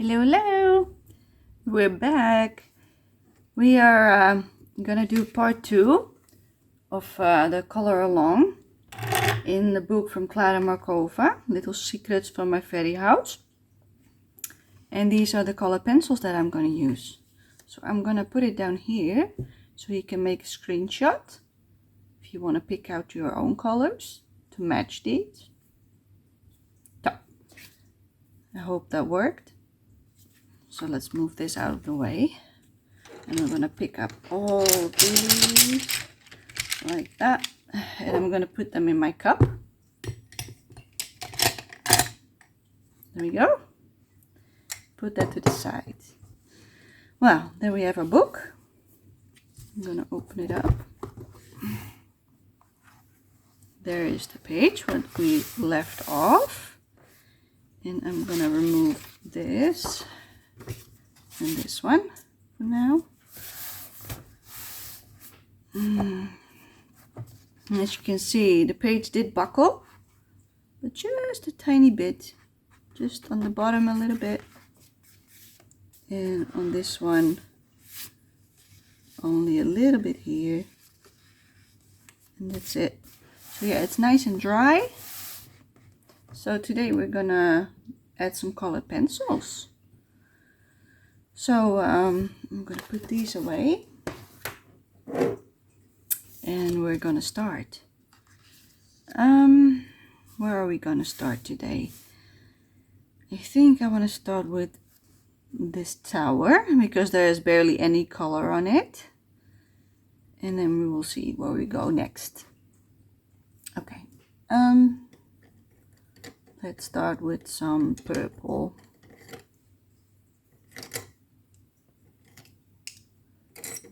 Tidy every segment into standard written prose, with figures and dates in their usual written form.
Hello, hello! We're back. We are gonna do part 2 of the color along in the book from Klara Markova, Little Secrets from My Fairy House. And these are the color pencils that I'm gonna use. So I'm gonna put it down here so you can make a screenshot if you want to pick out your own colors to match these. So, I hope that worked. So let's move this out of the way, and we're gonna pick up all these like that, and I'm gonna put them in my cup. There we go. Put that to the side. Well, there we have our book. I'm gonna open it up. There is the page where we left off, and I'm gonna remove this and this one for now. As you can see, the page did buckle, but just a tiny bit, just on the bottom a little bit, and on this one only a little bit here, and that's it. So yeah, it's nice and dry. So today we're gonna add some colored pencils. So I'm gonna put these away, and we're gonna start. Where are we gonna start today? I think I want to start with this tower because there is barely any color on it, and then we will see where we go next. Okay, let's start with some purple.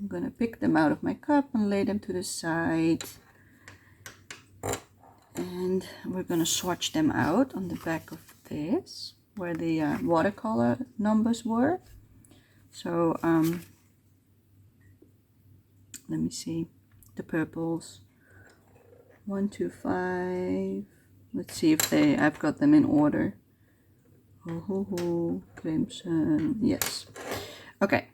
I'm gonna pick them out of my cup and lay them to the side, and we're gonna swatch them out on the back of this where the watercolor numbers were. So let me see the purples. 1, 2, 5. Let's see if I've got them in order. Ohuhu, crimson, yes. Okay.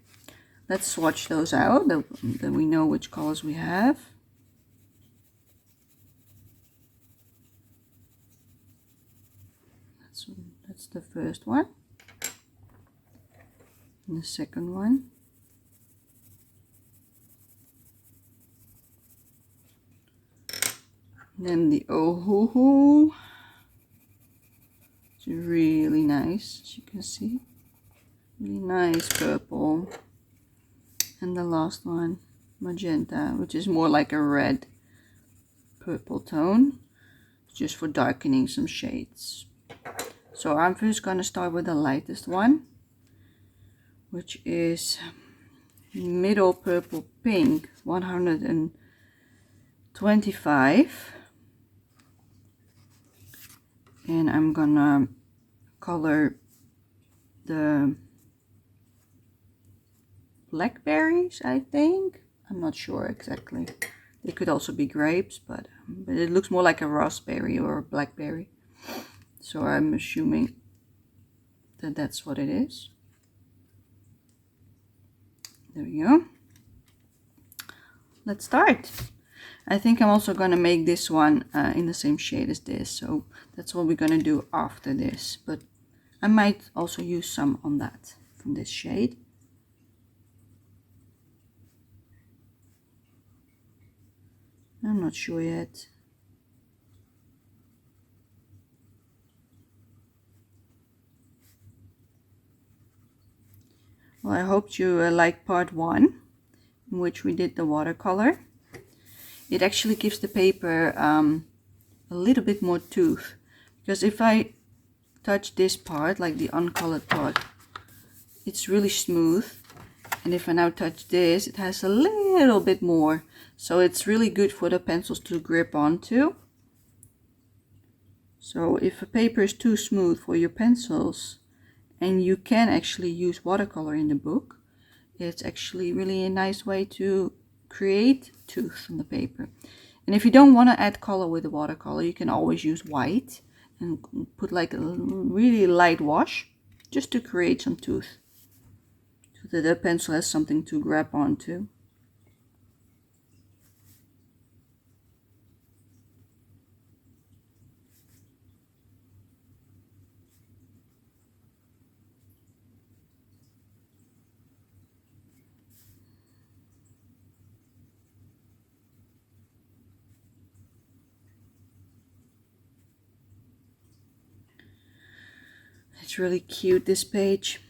Let's swatch those out, that we know which colors we have. That's the first one. And the second one. And then the Ohuhu. It's really nice, as you can see. Really nice purple. And the last one, magenta, which is more like a red purple tone, just for darkening some shades. So I'm first going to start with the lightest one, which is middle purple pink, 125. And I'm gonna color the blackberries, I think. I'm not sure exactly. They could also be grapes, but it looks more like a raspberry or a blackberry. So I'm assuming that that's what it is. There we go. Let's start. I think I'm also going to make this one in the same shade as this. So that's what we're going to do after this. But I might also use some on that from this shade. I'm not sure yet. Well, I hope you like part 1, in which we did the watercolor. It actually gives the paper a little bit more tooth, because if I touch this part, like the uncolored part, it's really smooth. And if I now touch this, it has a little bit more. So it's really good for the pencils to grip onto. So if a paper is too smooth for your pencils, and you can actually use watercolor in the book, it's actually really a nice way to create tooth on the paper. And if you don't want to add color with the watercolor, you can always use white and put like a really light wash just to create some tooth, so that the pencil has something to grab onto. It's really cute, this page.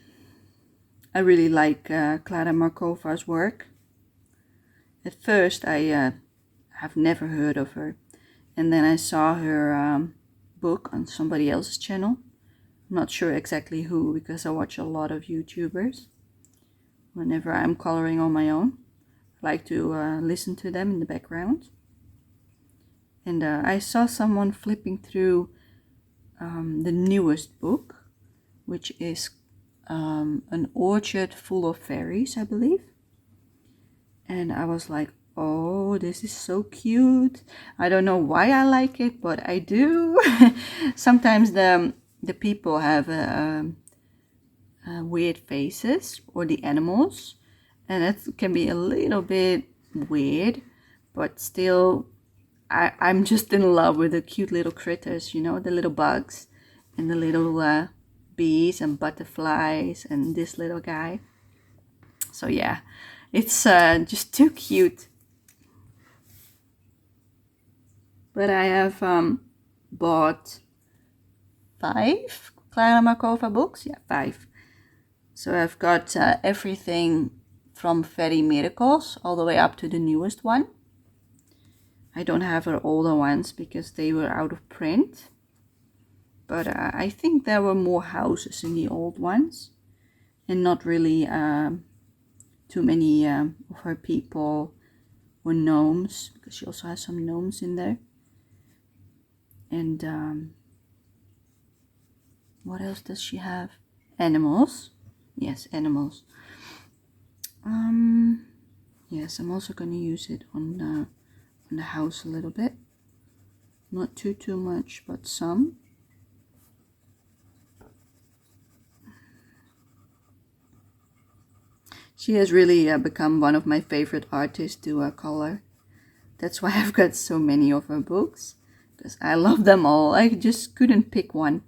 I really like Klara Markova's work. At first I have never heard of her, and then I saw her book on somebody else's channel. I'm not sure exactly who, because I watch a lot of YouTubers. Whenever I'm coloring on my own, I like to listen to them in the background. And I saw someone flipping through the newest book, which is an orchard full of fairies, I believe. And I was like, oh, this is so cute. I don't know why I like it, but I do. Sometimes the people have weird faces, or the animals, and it can be a little bit weird, but still I'm just in love with the cute little critters, you know, the little bugs and the little bees and butterflies and this little guy. So yeah, it's just too cute. But I have bought 5 Klara Markova books. Yeah, 5. So I've got everything from Fairy Miracles all the way up to the newest one. I don't have her older ones because they were out of print. But I think there were more houses in the old ones, and not really too many of her people were gnomes, because she also has some gnomes in there. And what else does she have? Animals. Yes, animals. Yes, I'm also going to use it on the house a little bit. Not too much, but some. She has really become one of my favorite artists to color. That's why I've got so many of her books, because I love them all. I just couldn't pick one.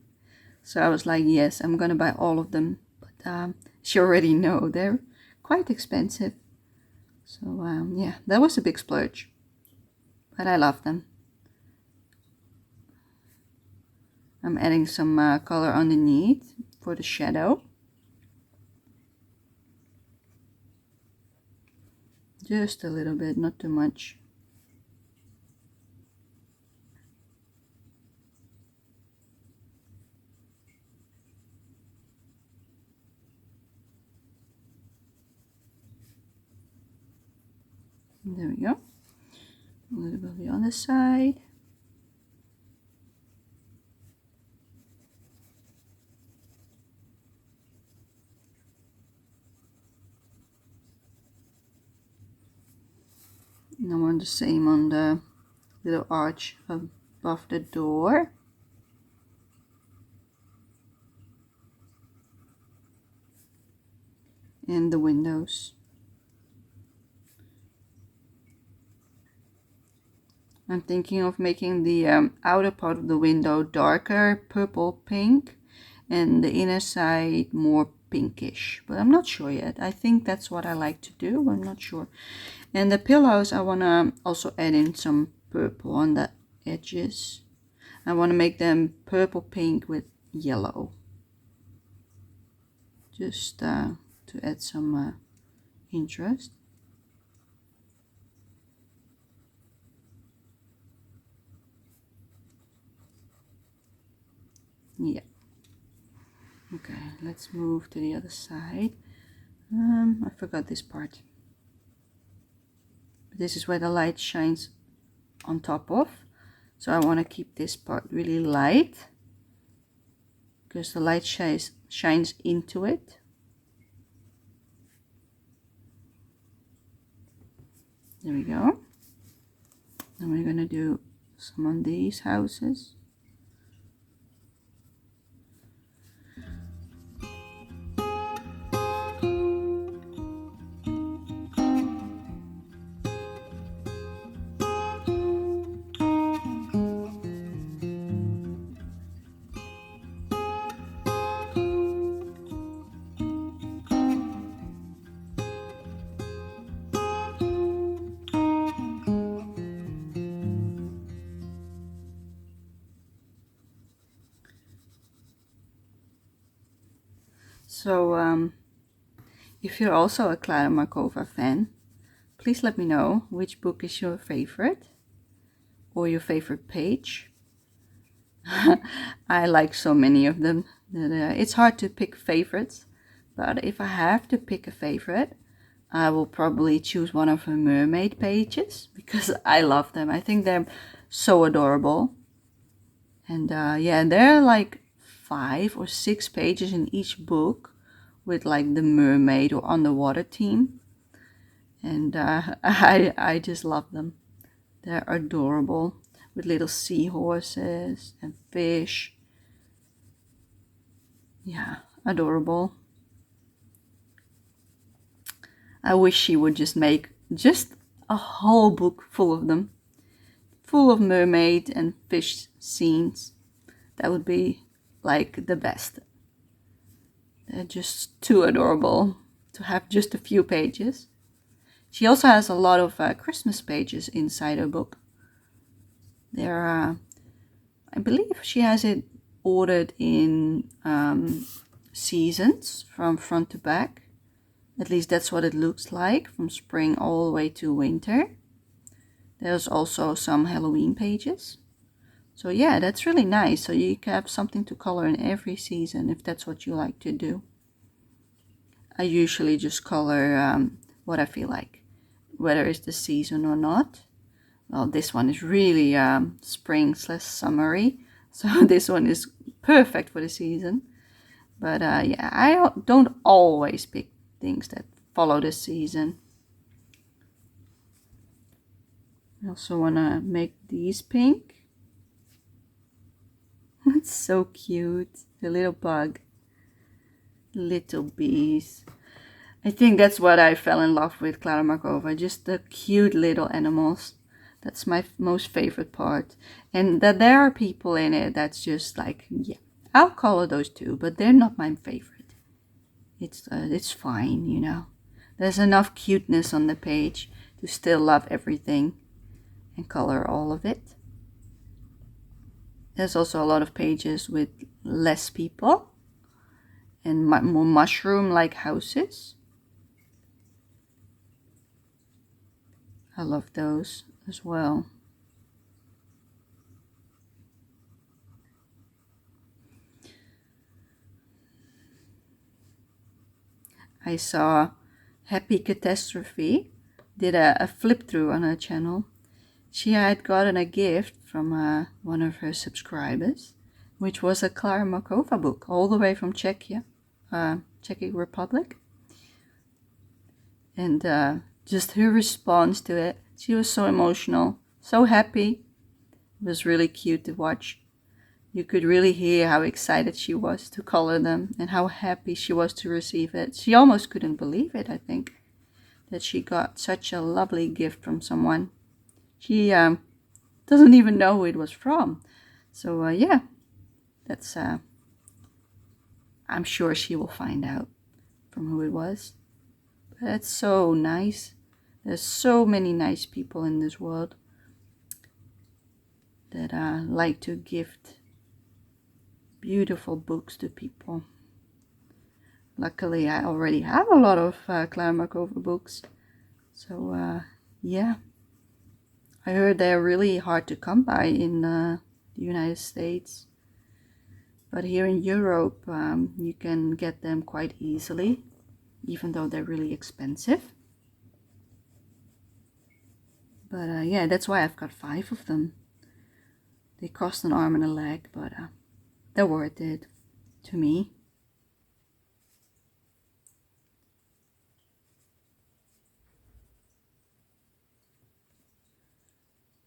So I was like, yes, I'm gonna buy all of them. But you already know they're quite expensive. So yeah, that was a big splurge. But I love them. I'm adding some color underneath for the shadow. Just a little bit, not too much. There we go. A little bit on the other side. And I want the same on the little arch above the door. And the windows. I'm thinking of making the outer part of the window darker purple pink, and the inner side more pinkish, but I'm not sure yet. I think that's what I like to do. I'm not sure. And the pillows, I want to also add in some purple on the edges. I want to make them purple pink with yellow, just to add some interest. Yeah. Okay, let's move to the other side. I forgot this part. This is where the light shines on top of. So I want to keep this part really light, because the light shines into it. There we go. And we're going to do some on these houses. So if you're also a Klara Markova fan, please let me know which book is your favorite or your favorite page. I like so many of them that it's hard to pick favorites, but if I have to pick a favorite, I will probably choose one of her mermaid pages because I love them. I think they're so adorable. And yeah, there are like 5 or 6 pages in each book with like the mermaid or underwater theme. And I just love them. They're adorable with little seahorses and fish. Yeah, adorable. I wish she would just make just a whole book full of them. Full of mermaid and fish scenes. That would be like the best. They're just too adorable to have just a few pages. She also has a lot of Christmas pages inside her book. There are, I believe she has it ordered in seasons from front to back. At least that's what it looks like, from spring all the way to winter. There's also some Halloween pages. So yeah, that's really nice. So you can have something to color in every season if that's what you like to do. I usually just color what I feel like, whether it's the season or not. Well, this one is really spring/summery, so this one is perfect for the season. But yeah, I don't always pick things that follow the season. I also want to make these pink. It's so cute, the little bug. Little bees. I think that's what I fell in love with Klara Markova, just the cute little animals. That's my most favorite part. And that there are people in it that's just like, yeah, I'll color those too, but they're not my favorite. It's fine, you know. There's enough cuteness on the page to still love everything and color all of it. There's also a lot of pages with less people and more mushroom-like houses. I love those as well. I saw Happy Catastrophe did a flip through on her channel. She had gotten a gift from one of her subscribers, which was a Klara Markova book, all the way from Czech Republic. And just her response to it, she was so emotional, so happy. It was really cute to watch. You could really hear how excited she was to color them and how happy she was to receive it. She almost couldn't believe it, I think, that she got such a lovely gift from someone. She doesn't even know who it was from. So yeah, that's I'm sure she will find out from who it was. But it's so nice. There's so many nice people in this world that like to gift beautiful books to people. Luckily, I already have a lot of Klara Markova books. So yeah, I heard they're really hard to come by in the United States. But here in Europe, you can get them quite easily, even though they're really expensive. But yeah, that's why I've got 5 of them. They cost an arm and a leg, but they're worth it to me.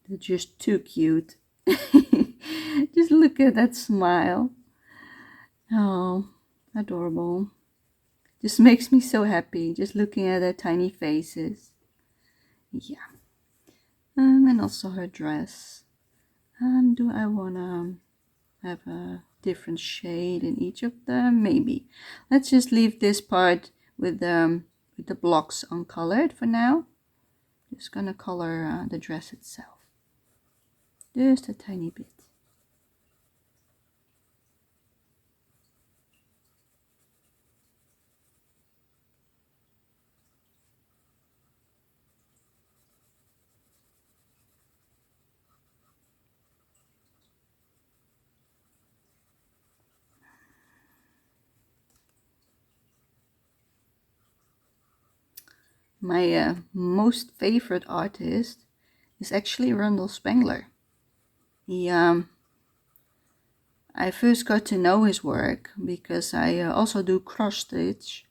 They're just too cute. Just look at that smile. Oh, adorable. Just makes me so happy just looking at their tiny faces. Yeah. And also her dress. Do I want to have a different shade in each of them? Maybe. Let's just leave this part with the blocks uncolored for now. Just gonna color the dress itself. Just a tiny bit. My most favorite artist is actually Rundle Spengler. I first got to know his work because I also do cross stitch.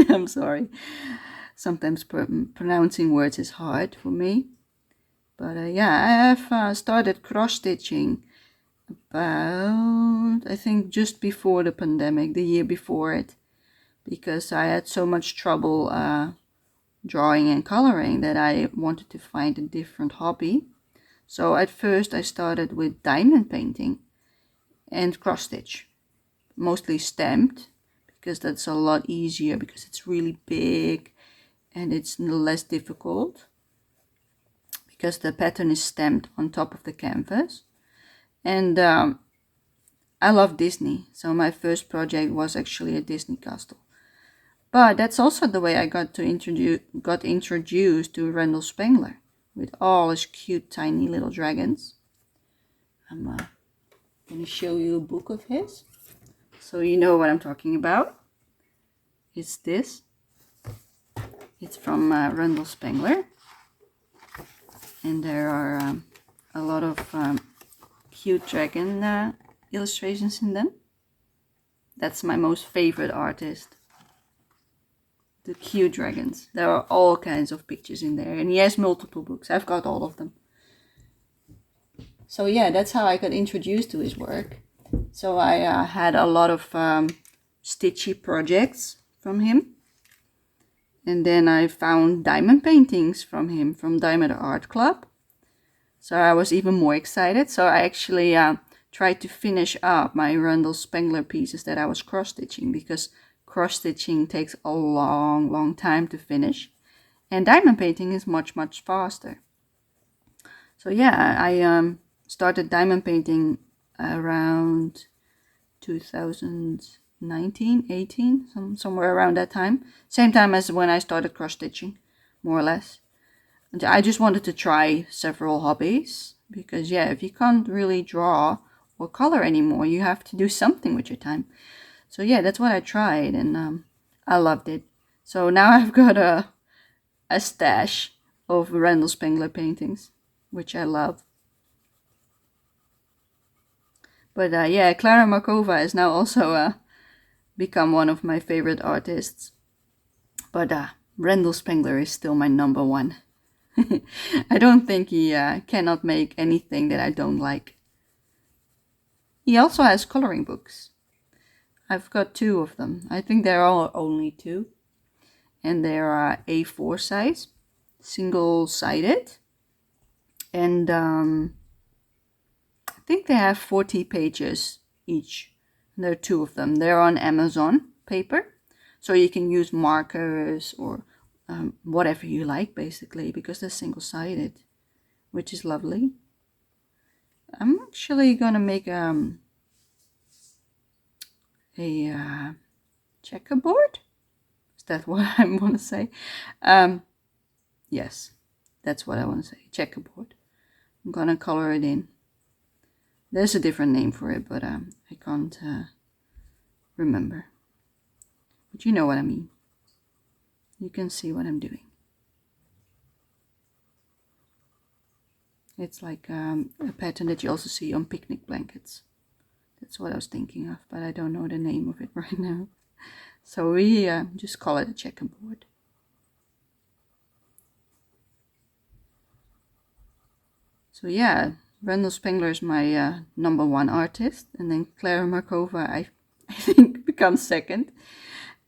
I'm sorry. Sometimes pronouncing words is hard for me. But yeah, I have started cross stitching about, I think, just before the pandemic, the year before it, because I had so much trouble drawing and coloring that I wanted to find a different hobby. So at first I started with diamond painting and cross stitch, mostly stamped, because that's a lot easier because it's really big and it's less difficult because the pattern is stamped on top of the canvas. And I love Disney, so my first project was actually a Disney castle. But that's also the way I got introduced to Randall Spengler with all his cute tiny little dragons. I'm going to show you a book of his so you know what I'm talking about. It's this. It's from Randall Spengler, and there are a lot of cute dragon illustrations in them. That's my most favorite artist. The cute dragons. There are all kinds of pictures in there, and he has multiple books. I've got all of them. So yeah, that's how I got introduced to his work. So I had a lot of stitchy projects from him. And then I found diamond paintings from him, from Diamond Art Club. So I was even more excited. So I actually tried to finish up my Randall Spengler pieces that I was cross-stitching, because cross-stitching takes a long time to finish. And diamond painting is much faster. So yeah, I started diamond painting around 2019, 18, somewhere around that time. Same time as when I started cross stitching, more or less. And I just wanted to try several hobbies because yeah, if you can't really draw or color anymore, you have to do something with your time. So yeah, that's what I tried, and I loved it. So now I've got a stash of Randall Spengler paintings, which I love. But yeah, Klara Markova is now also become one of my favorite artists. But Randall Spengler is still my number one. I don't think he cannot make anything that I don't like. He also has coloring books. I've got 2 of them. I think there are only 2. And they are A4 size, single-sided. And I think they have 40 pages each. There are 2 of them. They're on Amazon paper. So you can use markers or whatever you like, basically, because they're single-sided, which is lovely. I'm actually gonna make a checkerboard. Is that what I want to say? Yes, that's what I want to say. Checkerboard. I'm gonna color it in. There's a different name for it, but I can't remember. But you know what I mean. You can see what I'm doing. It's like a pattern that you also see on picnic blankets. That's what I was thinking of, but I don't know the name of it right now. So we just call it a checkerboard. So yeah, Randall Spengler is my number 1 artist, and then Klara Markova I think becomes second.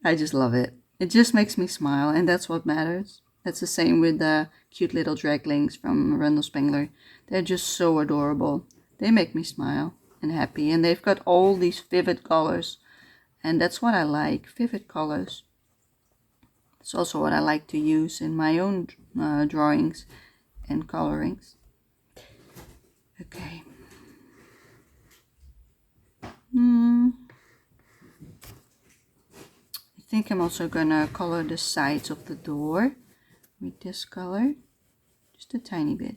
I just love it. It just makes me smile, and that's what matters. That's the same with the cute little draglings from Randall Spengler. They're just so adorable. They make me smile and happy, and they've got all these vivid colors, and that's what I like, vivid colors. It's also what I like to use in my own drawings and colorings. Okay. I think I'm also gonna color the sides of the door with this color, just a tiny bit.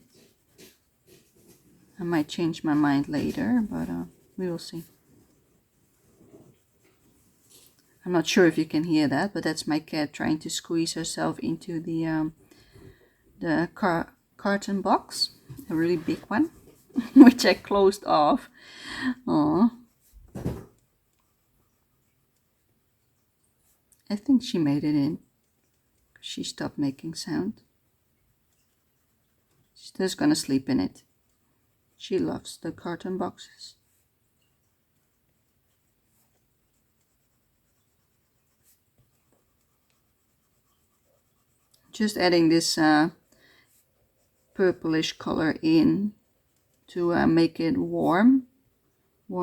I might change my mind later, but we will see. I'm not sure if you can hear that, but that's my cat trying to squeeze herself into the carton box, a really big one, which I closed off. Oh, I think she made it in. She stopped making sound. She's just gonna sleep in it. She loves the carton boxes. Just adding this purplish color in to make it warm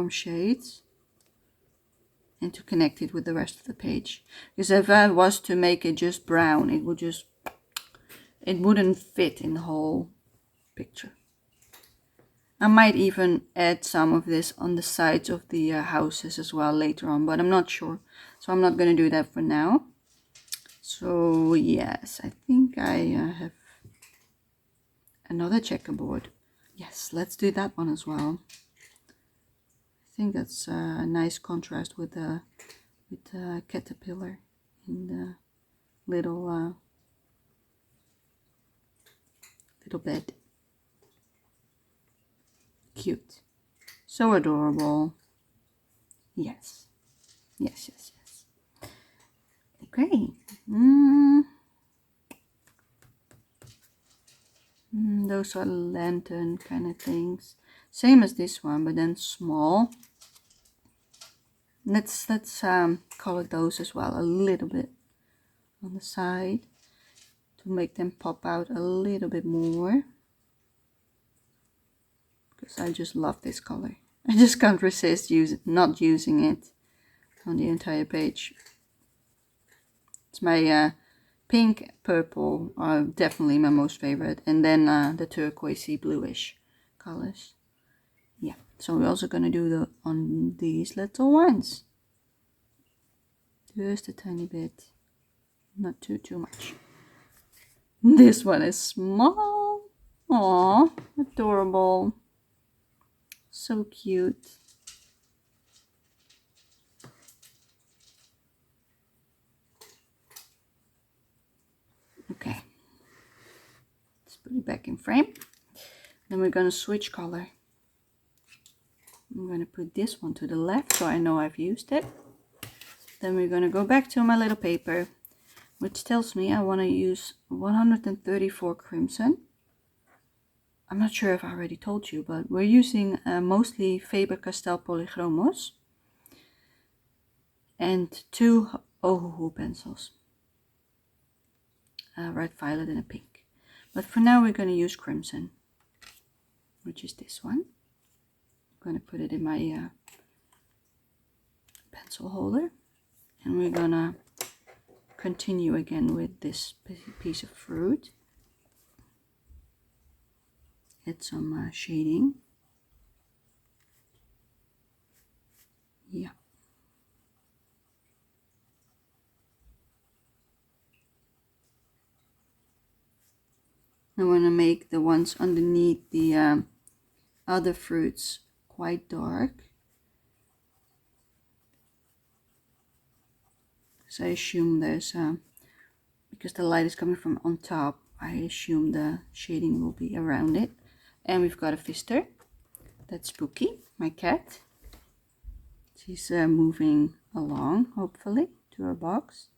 shades, and to connect it with the rest of the page. Because if I was to make it just brown, it wouldn't fit in the whole picture. I might even add some of this on the sides of the houses as well later on, but I'm not sure. So I'm not going to do that for now. So yes, I think I have another checkerboard. Yes, let's do that one as well. I think that's a nice contrast with the caterpillar in the little bed. Cute. So adorable. Yes. Yes, yes, yes. Okay. Those are lantern kind of things. Same as this one, but then small. Let's color those as well a little bit on the side to make them pop out a little bit more. Because I just love this color. I just can't resist not using it on the entire page. It's my pink, purple are definitely my most favorite, and then the turquoisey bluish colors. Yeah, so we're also gonna do on these little ones. Just a tiny bit, not too much. This one is small. Aww, adorable. So cute. Okay, let's put it back in frame. Then we're gonna switch color. I'm gonna put this one to the left so I know I've used it. Then we're gonna go back to my little paper, which tells me I want to use 134 crimson. I'm not sure if I already told you, but we're using mostly Faber Castell Polychromos and 2 Ohuhu pencils, red, violet, and a pink. But for now we're going to use crimson, which is this one. I'm going to put it in my pencil holder, and we're going to continue again with this piece of fruit. Add some shading. Yeah. I want to make the ones underneath the other fruits quite dark. So I assume there's, because the light is coming from on top, I assume the shading will be around it. And we've got a Fister. That's Spooky, my cat. She's moving along, hopefully, to her box.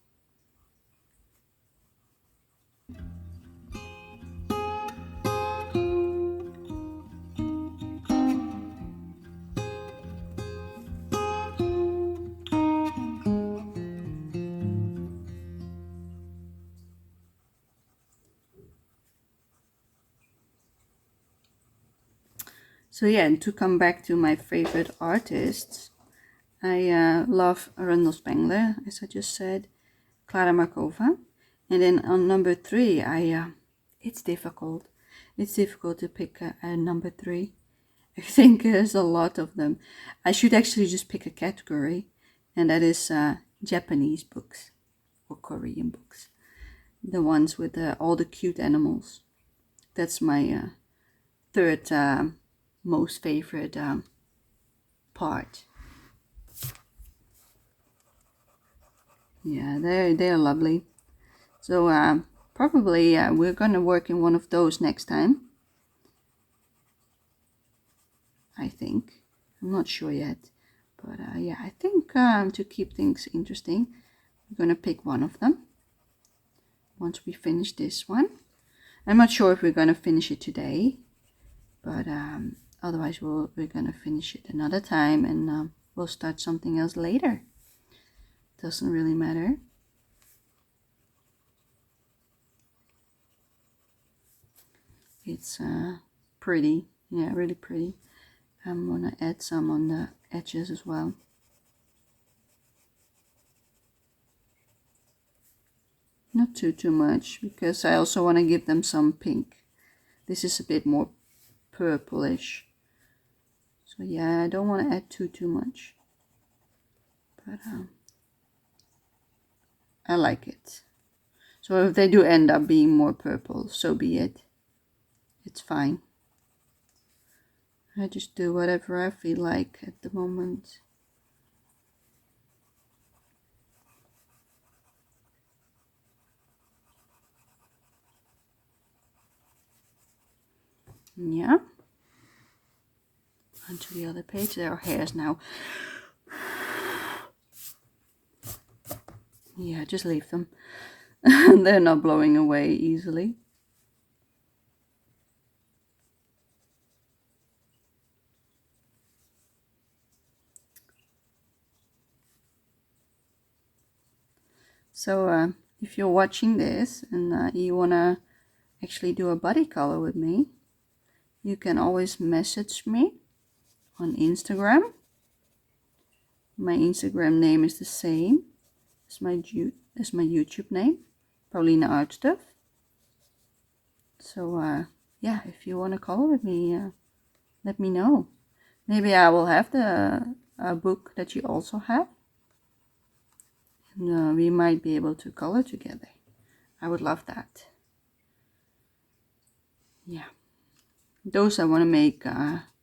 So yeah, and to come back to my favorite artists, I love Rundle Spangler, as I just said, Klara Markova, and then on number 3, it's difficult. It's difficult to pick a number 3. I think there's a lot of them. I should actually just pick a category, and that is Japanese books or Korean books, the ones with all the cute animals. That's my third most favorite part. Yeah, they're lovely. So probably we're gonna work in one of those next time. I think. I'm not sure yet, but yeah, I think to keep things interesting, we're gonna pick one of them once we finish this one. I'm not sure if we're gonna finish it today, but otherwise we're gonna finish it another time, and we'll start something else later. Doesn't really matter. It's pretty, yeah, really pretty. I'm gonna add some on the edges as well. Not too much, because I also want to give them some pink. This is a bit more purplish, so yeah, I don't want to add too much, but I like it. So if they do end up being more purple, so be it. It's fine. I just do whatever I feel like at the moment. Yeah. Onto the other page. There are hairs now. Yeah, just leave them. They're not blowing away easily. So if you're watching this and you want to actually do a body color with me, you can always message me on Instagram. My Instagram name is the same as my YouTube name, Paulina Art Stuff. So yeah, if you want to color with me, let me know. Maybe I will have the book that you also have, and we might be able to color together. I would love that. Yeah, those I want to make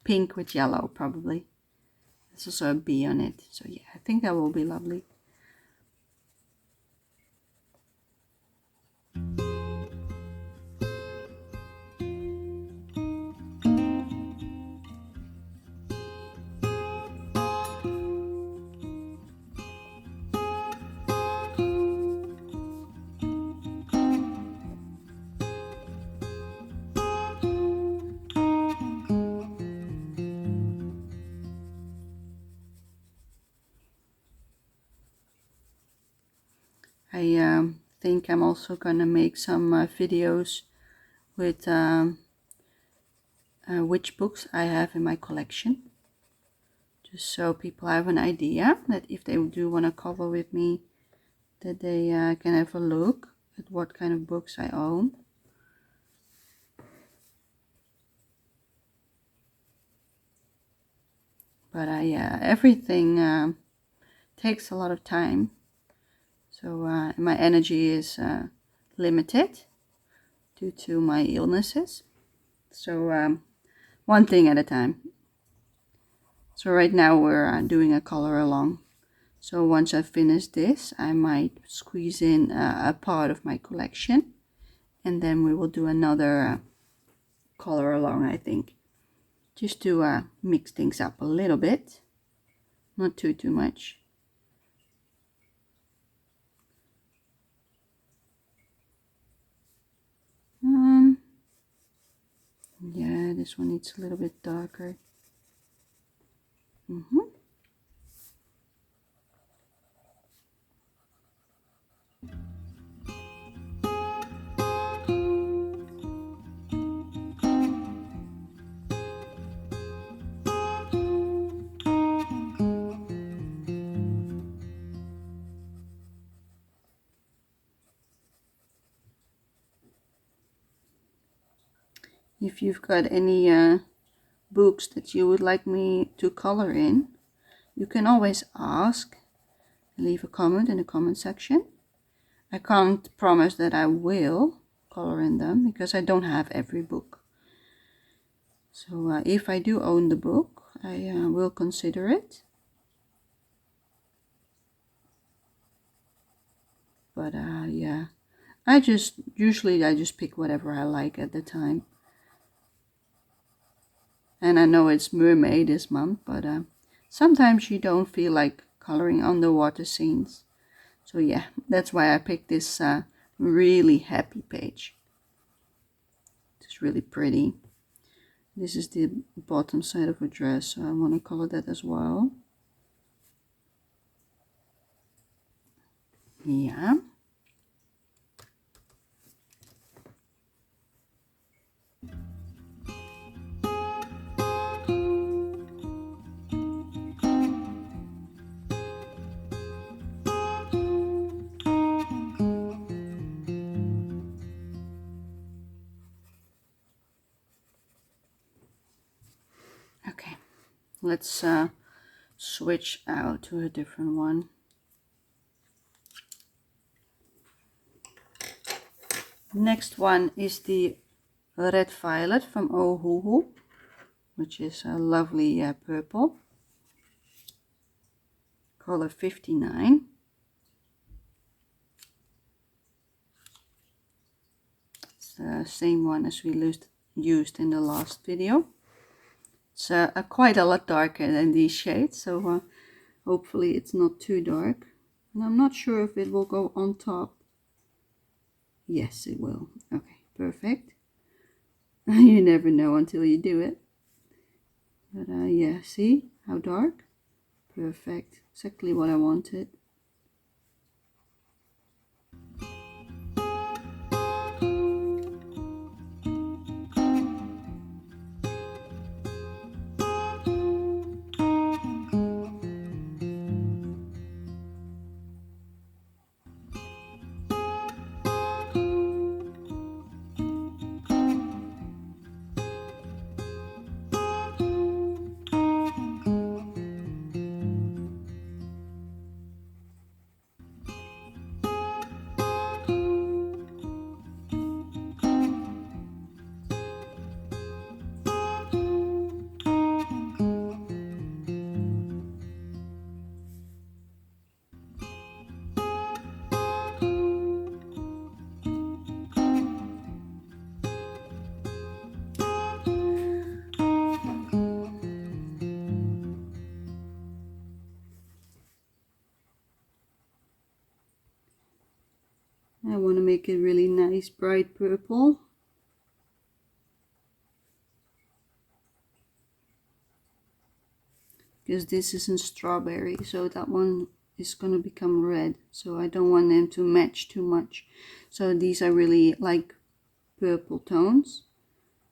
pink with yellow probably. There's also a bee on it, so yeah, I think that will be lovely. I think I'm also gonna make some videos with which books I have in my collection, just so people have an idea that if they do want to cover with me, that they can have a look at what kind of books I own. But everything takes a lot of time, so my energy is limited due to my illnesses. So one thing at a time. So right now we're doing a color along. So once I finish this, I might squeeze in a part of my collection, and then we will do another color along, I think, just to mix things up a little bit, not too much. Yeah, this one needs a little bit darker. If you've got any books that you would like me to color in, you can always ask, leave a comment in the comment section. I can't promise that I will color in them because I don't have every book. So if I do own the book, I will consider it. but yeah, I just pick whatever I like at the time. And I know it's mermaid this month, but sometimes you don't feel like coloring underwater scenes. So yeah, that's why I picked this really happy page. It's really pretty. This is the bottom side of a dress, so I want to color that as well. Yeah. Okay, let's switch out to a different one. Next one is the red violet from Ohuhu, which is a lovely purple, color 59. It's the same one as we used in the last video. It's quite a lot darker than these shades, so hopefully it's not too dark. And I'm not sure if it will go on top. Yes, it will. Okay, perfect. You never know until you do it. But yeah, see how dark? Perfect. Exactly what I wanted. I want to make it really nice bright purple. Because this isn't strawberry, so that one is going to become red. So I don't want them to match too much. So these are really like purple tones,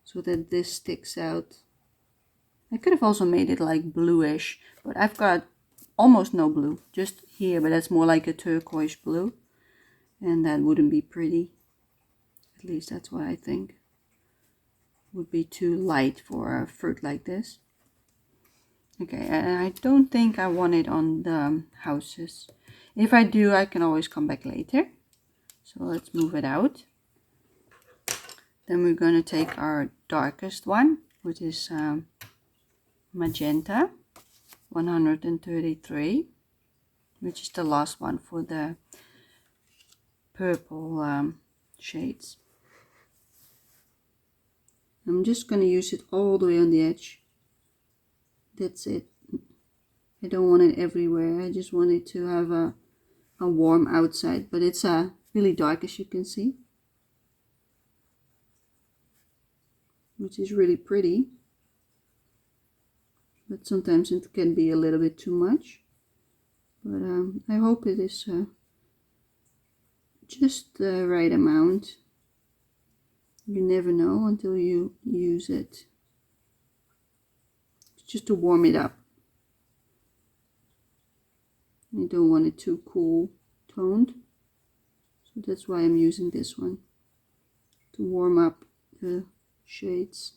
so that this sticks out. I could have also made it like bluish, but I've got almost no blue, just here, but that's more like a turquoise blue. And that wouldn't be pretty. At least that's what I think. Would be too light for a fruit like this. Okay, and I don't think I want it on the houses. If I do, I can always come back later. So let's move it out. Then we're going to take our darkest one, which is magenta 133, which is the last one for the purple shades. I'm just going to use it all the way on the edge. That's it. I don't want it everywhere. I just want it to have a warm outside, but it's really dark, as you can see, which is really pretty, but sometimes it can be a little bit too much. But I hope it is just the right amount. You never know until you use it. It's just to warm it up. I don't want it too cool toned, so that's why I'm using this one to warm up the shades.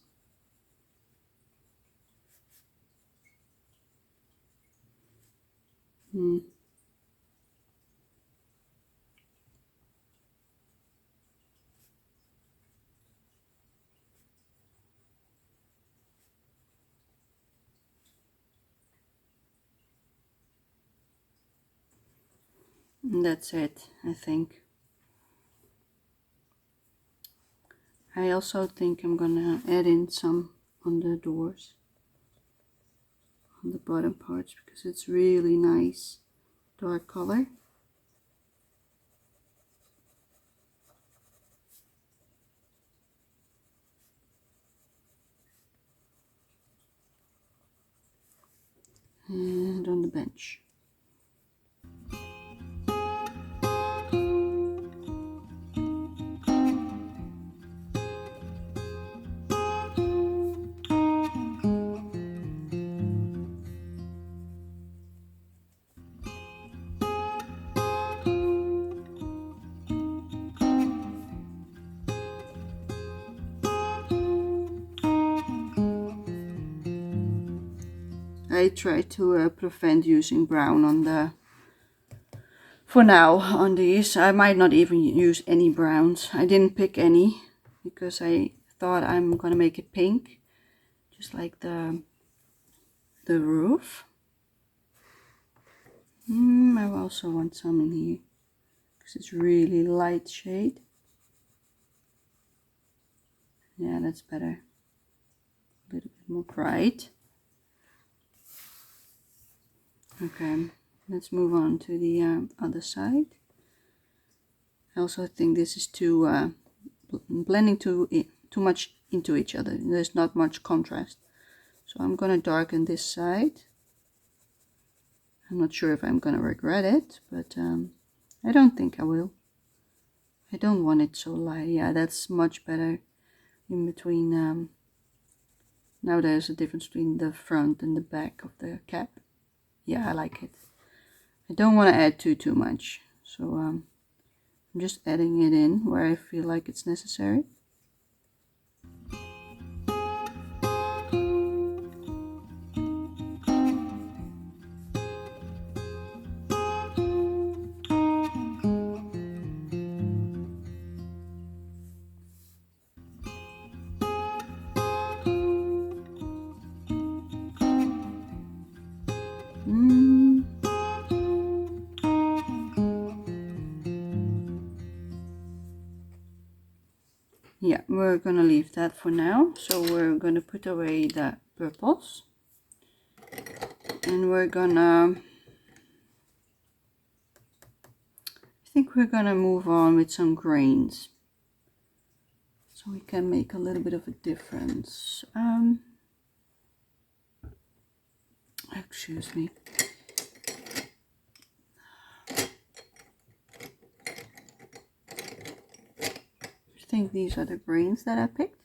And that's it, I think. I also think I'm gonna add in some on the doors, on the bottom parts, because it's really nice dark color. And on the bench. I try to prevent using brown on the, for now, on these. I might not even use any browns. I didn't pick any because I thought I'm gonna make it pink, just like the roof. I also want some in here because it's really light shade. Yeah, that's better. A little bit more bright. Okay, let's move on to the other side. I also think this is too blending too much into each other. There's not much contrast, so I'm gonna darken this side. I'm not sure if I'm gonna regret it, but I don't think I will. I don't want it so light. Yeah, that's much better. In between, now there's a difference between the front and the back of the cap. Yeah, I like it. I don't want to add too much, so I'm just adding it in where I feel like it's necessary. Yeah, we're gonna leave that for now. So we're gonna put away the purples, and we're gonna, I think we're gonna move on with some greens, so we can make a little bit of a difference. Excuse me. I think these are the greens that I picked.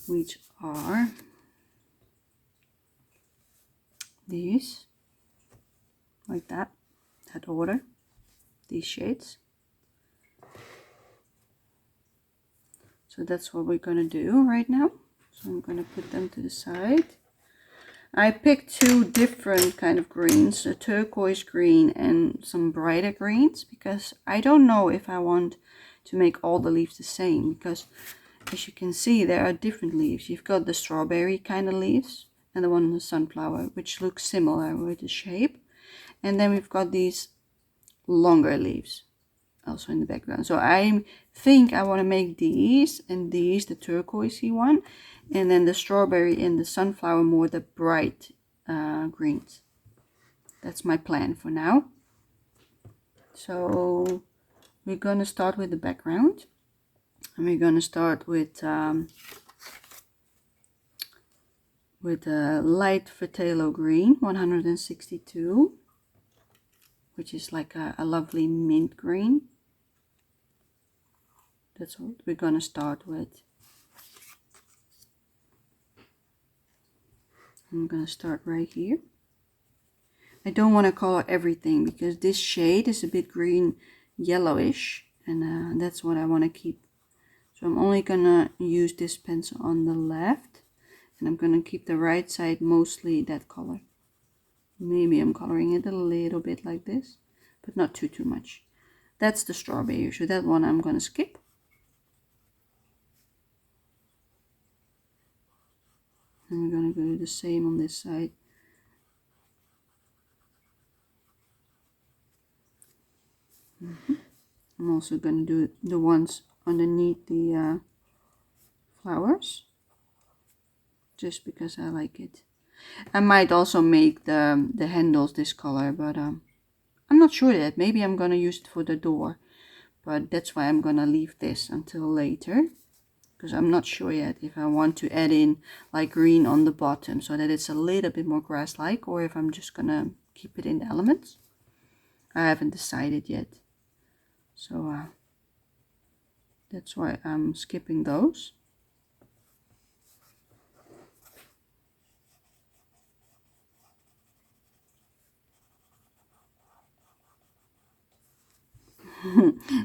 Which are these, like that order, these shades. So that's what we're gonna do right now. So I'm gonna put them to the side. I picked two different kind of greens, a turquoise green and some brighter greens, because I don't know if I want to make all the leaves the same, because as you can see there are different leaves. You've got the strawberry kind of leaves and the one in the sunflower, which looks similar with the shape, and then we've got these longer leaves also in the background. So I think I want to make these and these, the turquoisey one, and then the strawberry and the sunflower more the bright greens. That's my plan for now. So we're gonna start with the background, and we're gonna start with a light phthalo green 162, which is like a lovely mint green. That's what we're gonna start with. I'm gonna start right here. I don't want to color everything because this shade is a bit green yellowish, and that's what I want to keep. So I'm only gonna use this pencil on the left, and I'm gonna keep the right side mostly that color. Maybe I'm coloring it a little bit like this, but not too much. That's the strawberry, so that one I'm gonna skip. And we're gonna do the same on this side. I'm also going to do the ones underneath the flowers, just because I like it. I might also make the handles this color, but I'm not sure yet. Maybe I'm gonna use it for the door, but that's why I'm gonna leave this until later, because I'm not sure yet if I want to add in like green on the bottom so that it's a little bit more grass-like, or if I'm just gonna keep it in the elements. I haven't decided yet, so that's why I'm skipping those.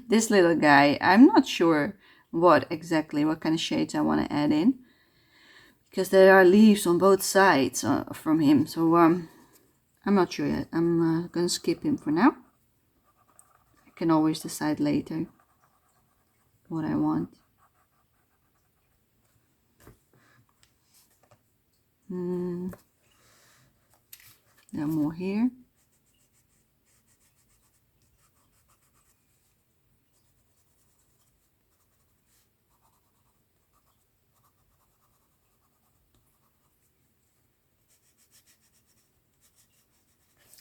This little guy, I'm not sure what kind of shades I want to add in, because there are leaves on both sides from him, so I'm not sure yet. I'm gonna skip him for now. I can always decide later what I want. There are more here.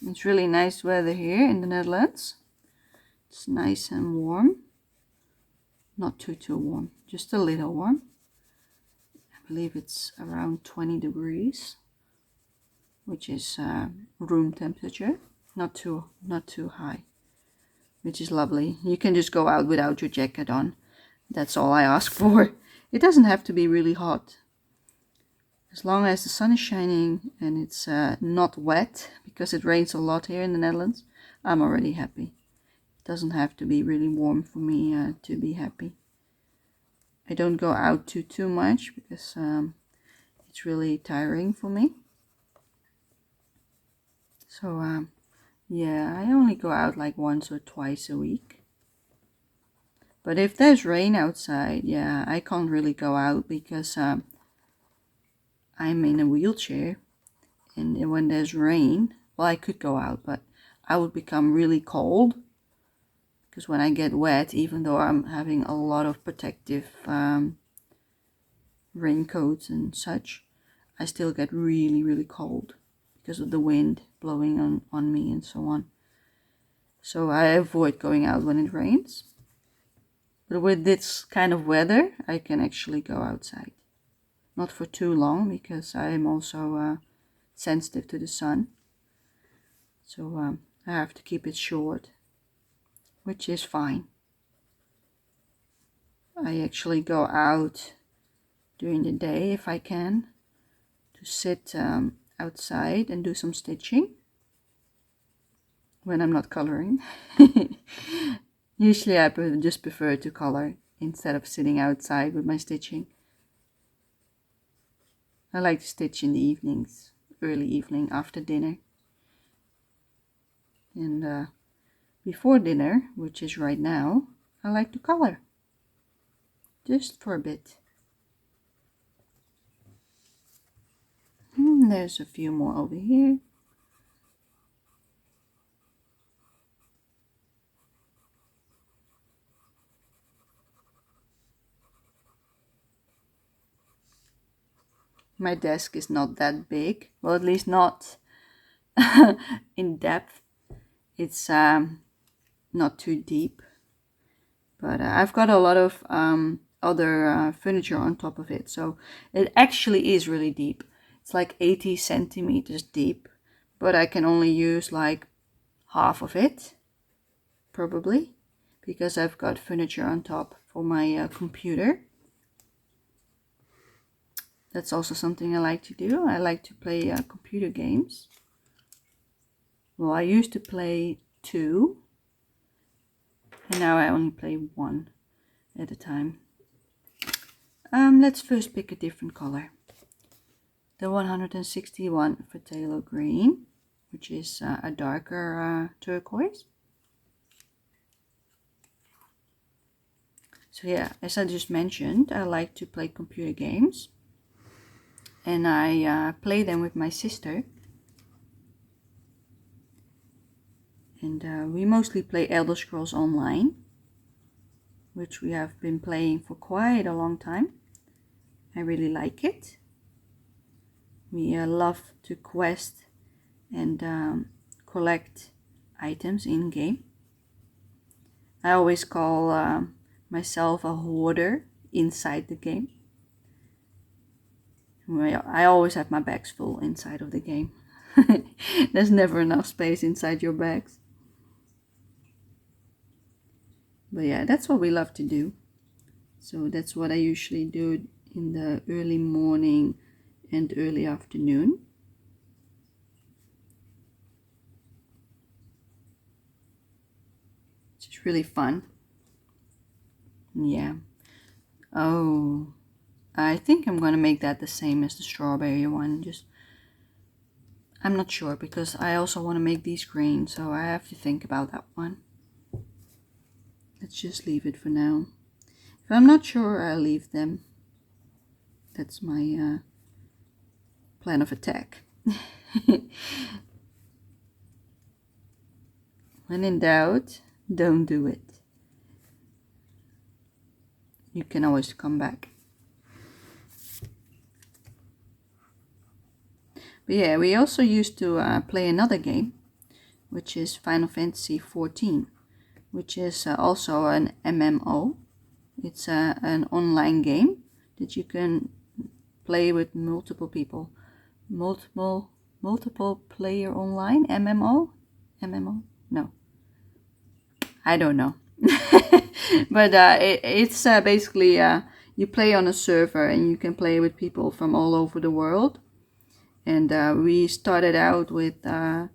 It's really nice weather here in the Netherlands. It's nice and warm. Not too warm, just a little warm. I believe it's around 20 degrees, which is room temperature. Not too high, which is lovely. You can just go out without your jacket on. That's all I ask for. It doesn't have to be really hot. As long as the sun is shining and it's not wet, because it rains a lot here in the Netherlands, I'm already happy. It doesn't have to be really warm for me to be happy. I don't go out too much because it's really tiring for me. So yeah, I only go out like once or twice a week. But if there's rain outside, yeah, I can't really go out, because I'm in a wheelchair, and when there's rain, well, I could go out, but I would become really cold, because when I get wet, even though I'm having a lot of protective raincoats and such, I still get really cold because of the wind blowing on me and so on. So I avoid going out when it rains. But with this kind of weather, I can actually go outside. Not for too long, because I am also sensitive to the sun. So I have to keep it short, which is fine. I actually go out during the day if I can, to sit outside and do some stitching when I'm not coloring. Usually I just prefer to color instead of sitting outside with my stitching. I like to stitch in the evenings, early evening after dinner. And before dinner, which is right now, I like to color. Just for a bit. There's a few more over here. My desk is not that big, well, at least not in depth. It's not too deep, but I've got a lot of other furniture on top of it, so it actually is really deep. It's like 80 centimeters deep, but I can only use like half of it, probably, because I've got furniture on top for my computer. That's also something I like to do. I like to play computer games. Well, I used to play 2, and now I only play 1 at a time. Let's first pick a different color. The 161 Phthalo Green, which is a darker turquoise. So yeah, as I just mentioned, I like to play computer games. And I play them with my sister. And we mostly play Elder Scrolls Online. which we have been playing for quite a long time. I really like it. We love to quest and collect items in game. I always call myself a hoarder inside the game. I always have my bags full inside of the game. There's never enough space inside your bags. But yeah, that's what we love to do. So that's what I usually do in the early morning and early afternoon. It's just really fun. Yeah. Oh, I think I'm gonna make that the same as the strawberry one. I'm not sure because I also want to make these green, so I have to think about that one. Let's just leave it for now. If I'm not sure, I'll leave them. That's my plan of attack. When in doubt, don't do it. You can always come back. But yeah, we also used to play another game, which is Final Fantasy 14, which is also an MMO. It's an online game that you can play with multiple people. Multiple player online, MMO? No. I don't know. But it's basically you play on a server and you can play with people from all over the world. And we started out with Elder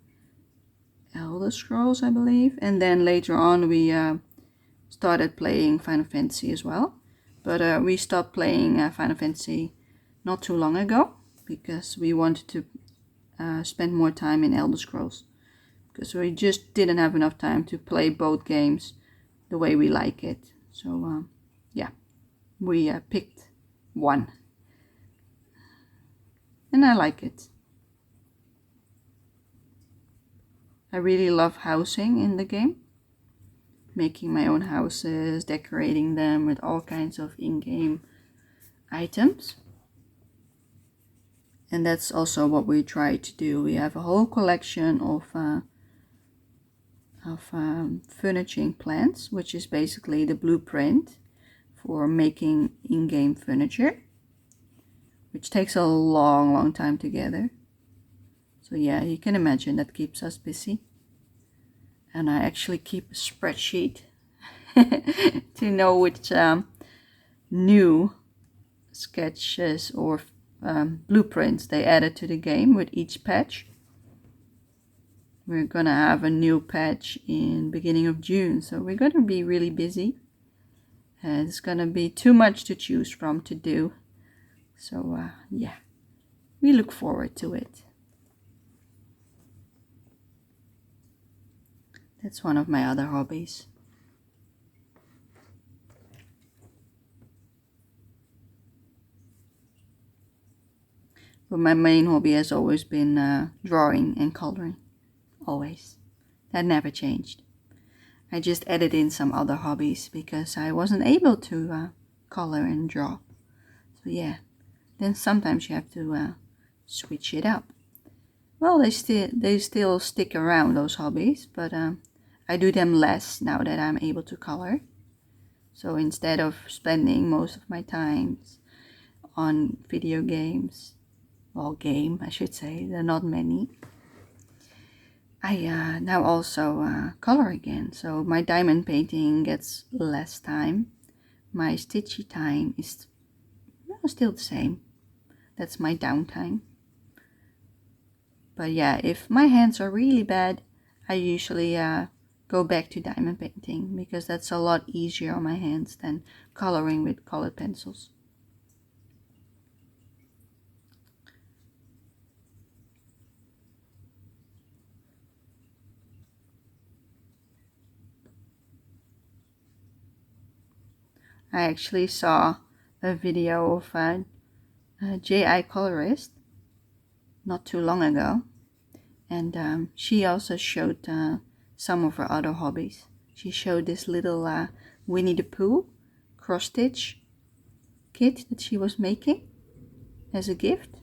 Scrolls, I believe, and then later on we started playing Final Fantasy as well. But we stopped playing Final Fantasy not too long ago because we wanted to spend more time in Elder Scrolls, because we just didn't have enough time to play both games the way we like it. So yeah, we picked one. And I like it. I really love housing in the game. Making my own houses, decorating them with all kinds of in-game items. And that's also what we try to do. We have a whole collection of furnishing plans, which is basically the blueprint for making in-game furniture, which takes a long time to gather. So yeah, you can imagine that keeps us busy. And I actually keep a spreadsheet to know which new sketches or blueprints they added to the game with each patch. We're gonna have a new patch in beginning of June, so we're gonna be really busy. And it's gonna be too much to choose from to do. So yeah, we look forward to it. That's one of my other hobbies. But my main hobby has always been drawing and coloring. Always. That never changed. I just added in some other hobbies because I wasn't able to color and draw. So yeah, then sometimes you have to switch it up. Well, they still stick around, those hobbies, but I do them less now that I'm able to color. So instead of spending most of my time on video games, well, game I should say, there are not many, I now also color again. So my diamond painting gets less time. My stitchy time is still the same. That's my downtime. But yeah, if my hands are really bad, I usually go back to diamond painting because that's a lot easier on my hands than coloring with colored pencils. I actually saw a video of a J.I. colorist not too long ago, and she also showed some of her other hobbies. She showed this little Winnie the Pooh cross stitch kit that she was making as a gift.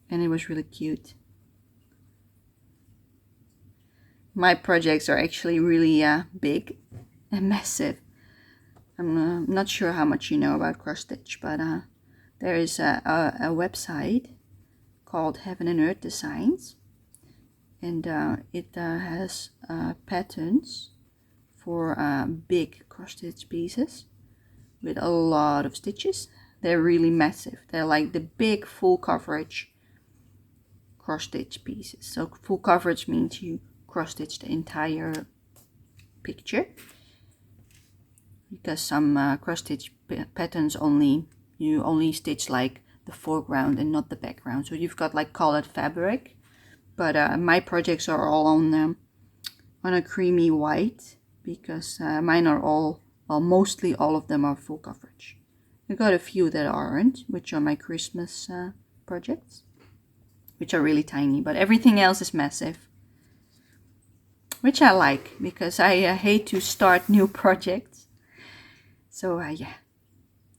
And it was really cute. My projects are actually really big and massive. I'm not sure how much you know about cross stitch, but there is a website called Heaven and Earth Designs, and it has patterns for big cross stitch pieces with a lot of stitches. They're really massive. They're like the big full coverage cross stitch pieces. So full coverage means you cross stitch the entire picture, because some cross stitch patterns you only stitch like the foreground and not the background, so you've got like colored fabric. But my projects are all on a creamy white, because mine are all, well, mostly all of them are full coverage. I got a few that aren't, which are my Christmas projects, which are really tiny, but everything else is massive, which I like, because I hate to start new projects. So yeah,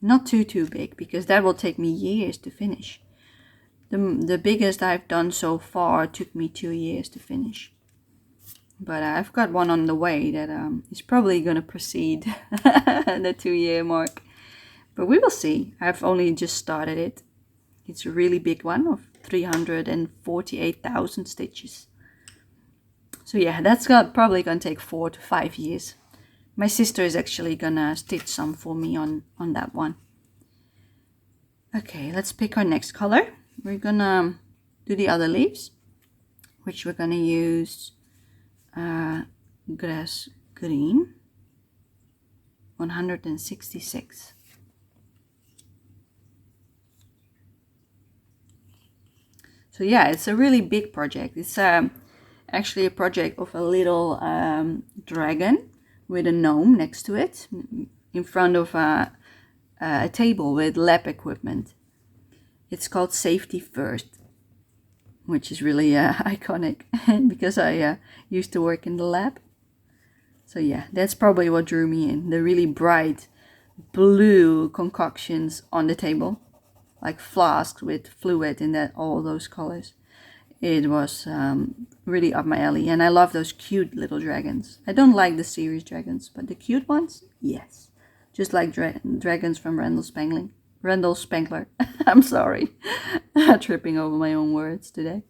not too big, because that will take me years to finish. The biggest I've done so far took me 2 years to finish. But I've got one on the way that is probably going to precede the 2-year mark. But we will see. I've only just started it. It's a really big one of 348,000 stitches. So yeah, that's probably going to take 4 to 5 years. My sister is actually going to stitch some for me on that one. Okay, let's pick our next color. We're going to do the other leaves, which we're going to use grass green 166. So yeah, it's a really big project. It's actually a project of a little dragon with a gnome next to it in front of a table with lab equipment. It's called Safety First, which is really iconic because I used to work in the lab. So yeah, that's probably what drew me in. The really bright blue concoctions on the table, like flasks with fluid in that, all those colors. It was really up my alley, and I love those cute little dragons. I don't like the serious dragons, but the cute ones, yes. Just like dragons from Randall Spangler. I'm sorry, tripping over my own words today.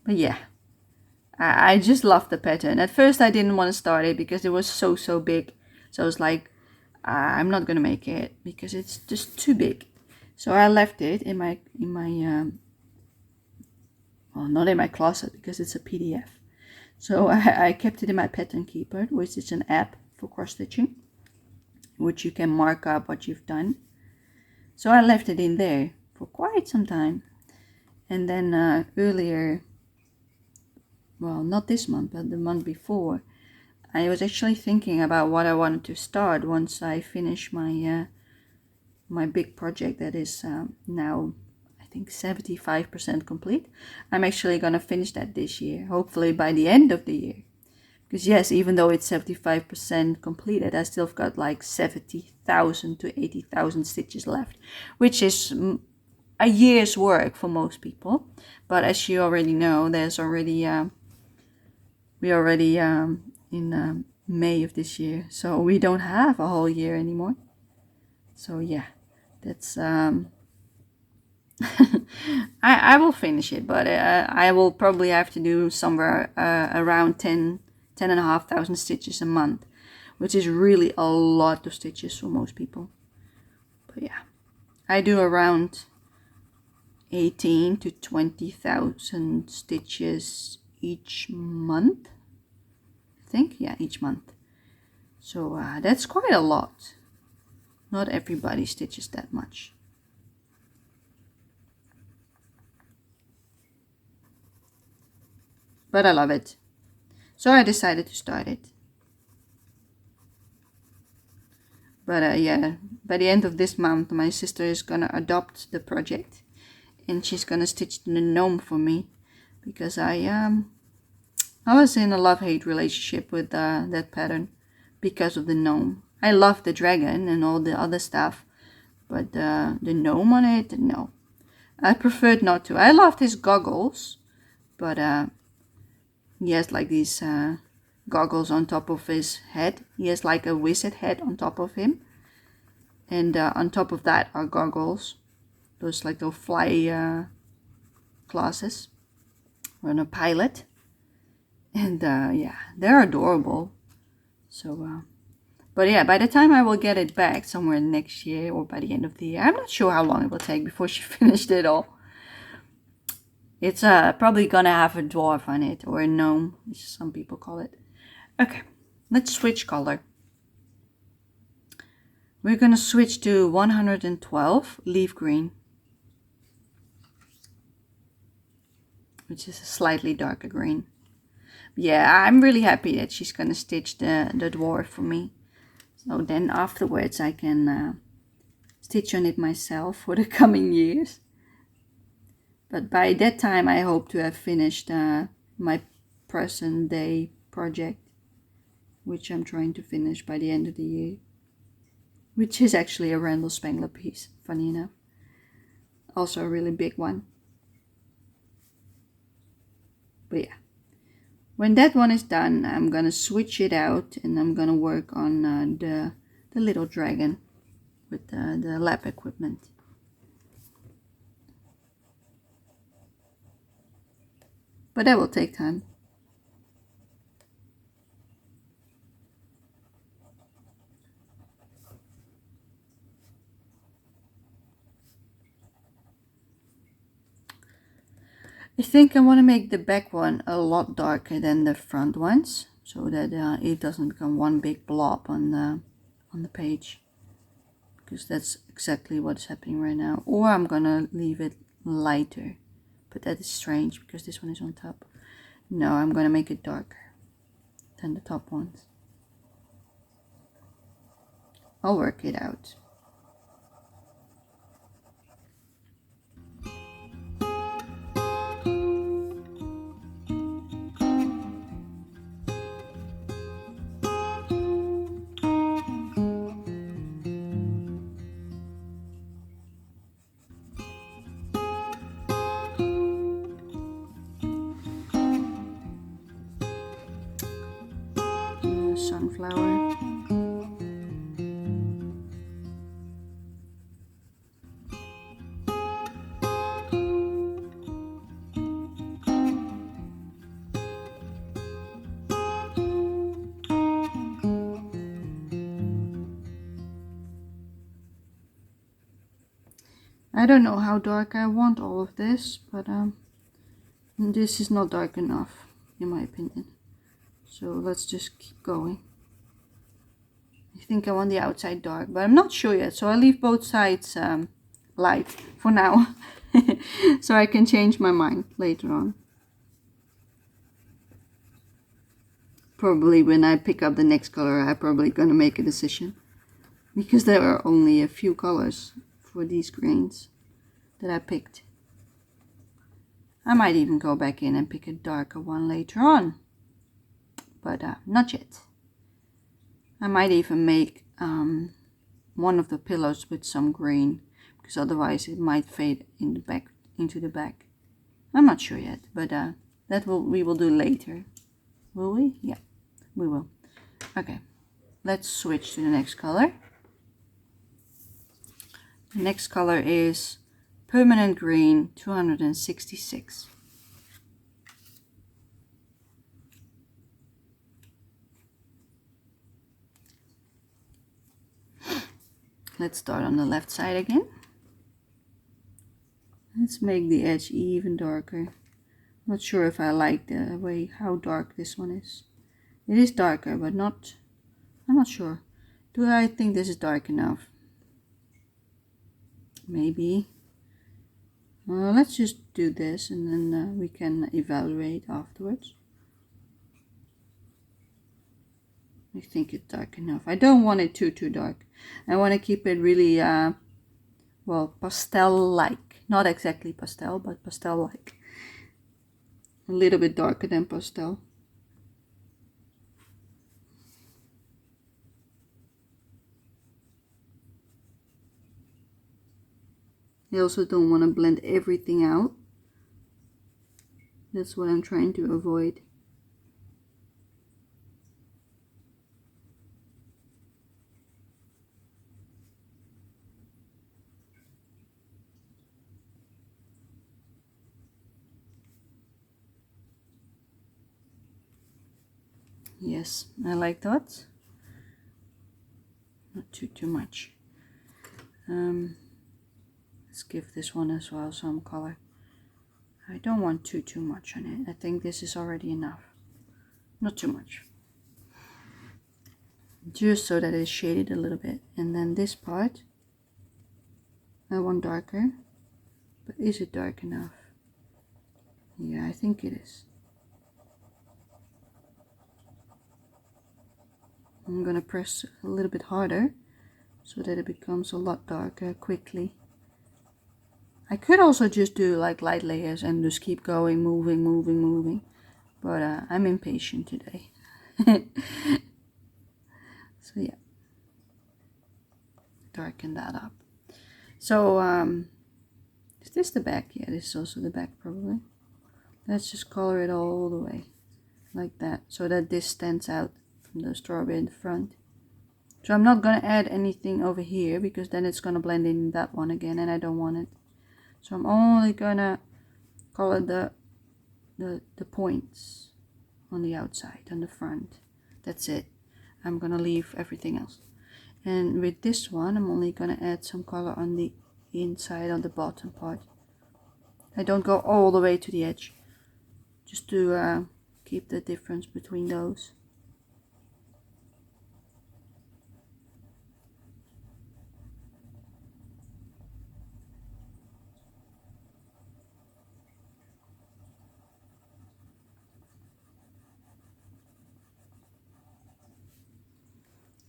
But yeah, I just love the pattern. At first I didn't want to start it because it was so big. So I was like, I'm not gonna make it because it's just too big. So I left it in my well, not in my closet because it's a PDF. So I kept it in my pattern keeper, which is an app for cross stitching, which you can mark up what you've done. So I left it in there for quite some time. And then earlier, well, not this month, but the month before, I was actually thinking about what I wanted to start once I finish my my big project that is now, I think, 75% complete. I'm actually gonna finish that this year, hopefully by the end of the year. Because yes, even though it's 75% completed, I still got like 70,000 to 80,000 stitches left, which is a year's work for most people. But as you already know, there's already we already in May of this year, so we don't have a whole year anymore. So yeah, that's I will finish it, but I will probably have to do somewhere around 10,500 stitches a month, which is really a lot of stitches for most people. But yeah, I do around 18 to 20,000 stitches each month, I think. Yeah, each month. So that's quite a lot. Not everybody stitches that much. But I love it. So I decided to start it. But yeah, by the end of this month, my sister is gonna adopt the project, and she's gonna stitch the gnome for me, because I I was in a love-hate relationship with that pattern because of the gnome. I love the dragon and all the other stuff, but the gnome on it, no. I preferred not to. I loved his goggles, but he has like these goggles on top of his head. He has like a wizard head on top of him. And on top of that are goggles. Those like those fly glasses. On a pilot. And yeah, they're adorable. So, but yeah, by the time I will get it back somewhere next year or by the end of the year, I'm not sure how long it will take before she finished it all. It's probably gonna have a dwarf on it, or a gnome, as some people call it. Okay, let's switch color. We're gonna switch to 112 leaf green, which is a slightly darker green. Yeah, I'm really happy that she's gonna stitch the dwarf for me. So then afterwards I can stitch on it myself for the coming years. But by that time I hope to have finished my present day project, which I'm trying to finish by the end of the year. Which is actually a Randall Spangler piece, funny enough. Also a really big one. But yeah. When that one is done, I'm gonna switch it out and I'm gonna work on the little dragon with the lab equipment. But that will take time. I think I want to make the back one a lot darker than the front ones, so that it doesn't become one big blob on the page, because that's exactly what's happening right now. Or I'm gonna leave it lighter, but that is strange because this one is on top. No, I'm gonna make it darker than the top ones. I'll work it out. Sunflower. I don't know how dark I want all of this, but this is not dark enough in my opinion. So let's just keep going. I think I want the outside dark, but I'm not sure yet. So I'll leave both sides light for now. So I can change my mind later on. Probably when I pick up the next color, I'm probably gonna make a decision. Because there are only a few colors for these greens that I picked. I might even go back in and pick a darker one later on. But not yet. I might even make one of the pillows with some green, because otherwise it might fade in the back, into the back. I'm not sure yet, but we will do later. Will we? Yeah, we will. Okay, let's switch to the next color. The next color is Permanent Green 266. Let's start on the left side again. Let's make the edge even darker. Not sure if I like the way how dark this one is. It is darker, but not, I'm not sure. Do I think this is dark enough? Maybe. Let's just do this and then we can evaluate afterwards. I think it's dark enough. I don't want it too dark. I want to keep it really, well, pastel-like. Not exactly pastel, but pastel-like. A little bit darker than pastel. I also don't want to blend everything out. That's what I'm trying to avoid. Yes, I like that. Not too much. Let's give this one as well some color. I don't want too much on it. I think this is already enough. Not too much. Just so that it's shaded a little bit. And then this part, I want darker. But is it dark enough? Yeah, I think it is. I'm gonna press a little bit harder so that it becomes a lot darker quickly. I could also just do like light layers and just keep going, moving. But I'm impatient today. So yeah, darken that up. So is this the back? Yeah, this is also the back probably. Let's just color it all the way like that, so that this stands out from the strawberry in the front. So I'm not gonna add anything over here because then it's gonna blend in that one again, and I don't want it. So I'm only gonna color the points on the outside, on the front. That's it. I'm gonna leave everything else. And with this one, I'm only gonna add some color on the inside, on the bottom part. I don't go all the way to the edge, just to keep the difference between those.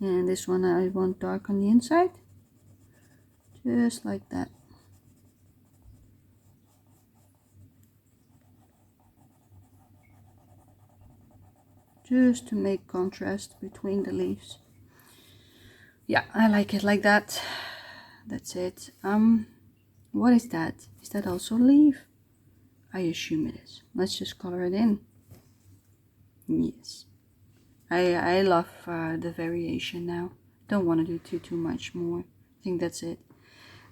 And this one I want dark on the inside, just like that. Just to make contrast between the leaves. Yeah, I like it like that. That's it. What is that? Is that also a leaf? I assume it is. Let's just color it in. Yes. I love the variation now. Don't want to do too much more. I think that's it.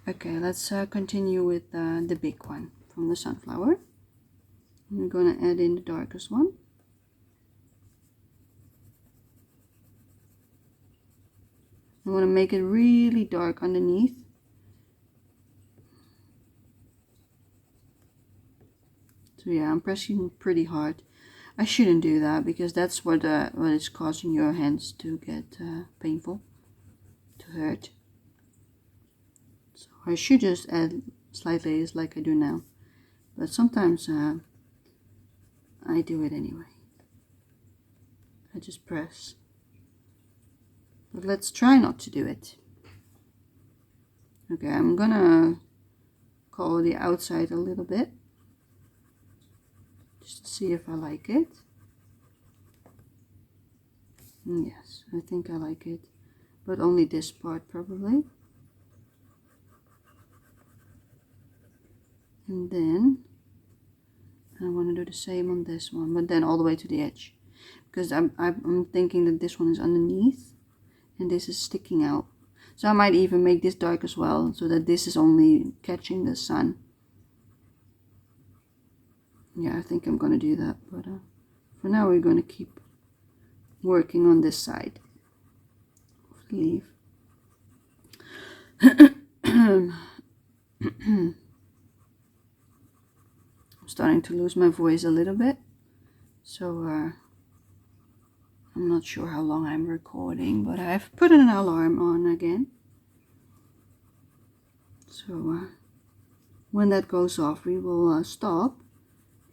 Okay, let's continue with the big one from the sunflower. I'm gonna add in the darkest one. I want to make it really dark underneath. So yeah, I'm pressing pretty hard. I shouldn't do that because that's what is causing your hands to get painful, to hurt. So I should just add slight layers like I do now, but sometimes I do it anyway. I just press. But let's try not to do it. Okay, I'm gonna color the outside a little bit, just to see if I like it. Yes, I think I like it, but only this part probably. And then I want to do the same on this one, but then all the way to the edge, because I'm thinking that this one is underneath and this is sticking out. So I might even make this dark as well, so that this is only catching the sun. Yeah, I think I'm gonna do that, but for now we're gonna keep working on this side of the leaf. I'm starting to lose my voice a little bit, so I'm not sure how long I'm recording, but I've put an alarm on again. So when that goes off, we will stop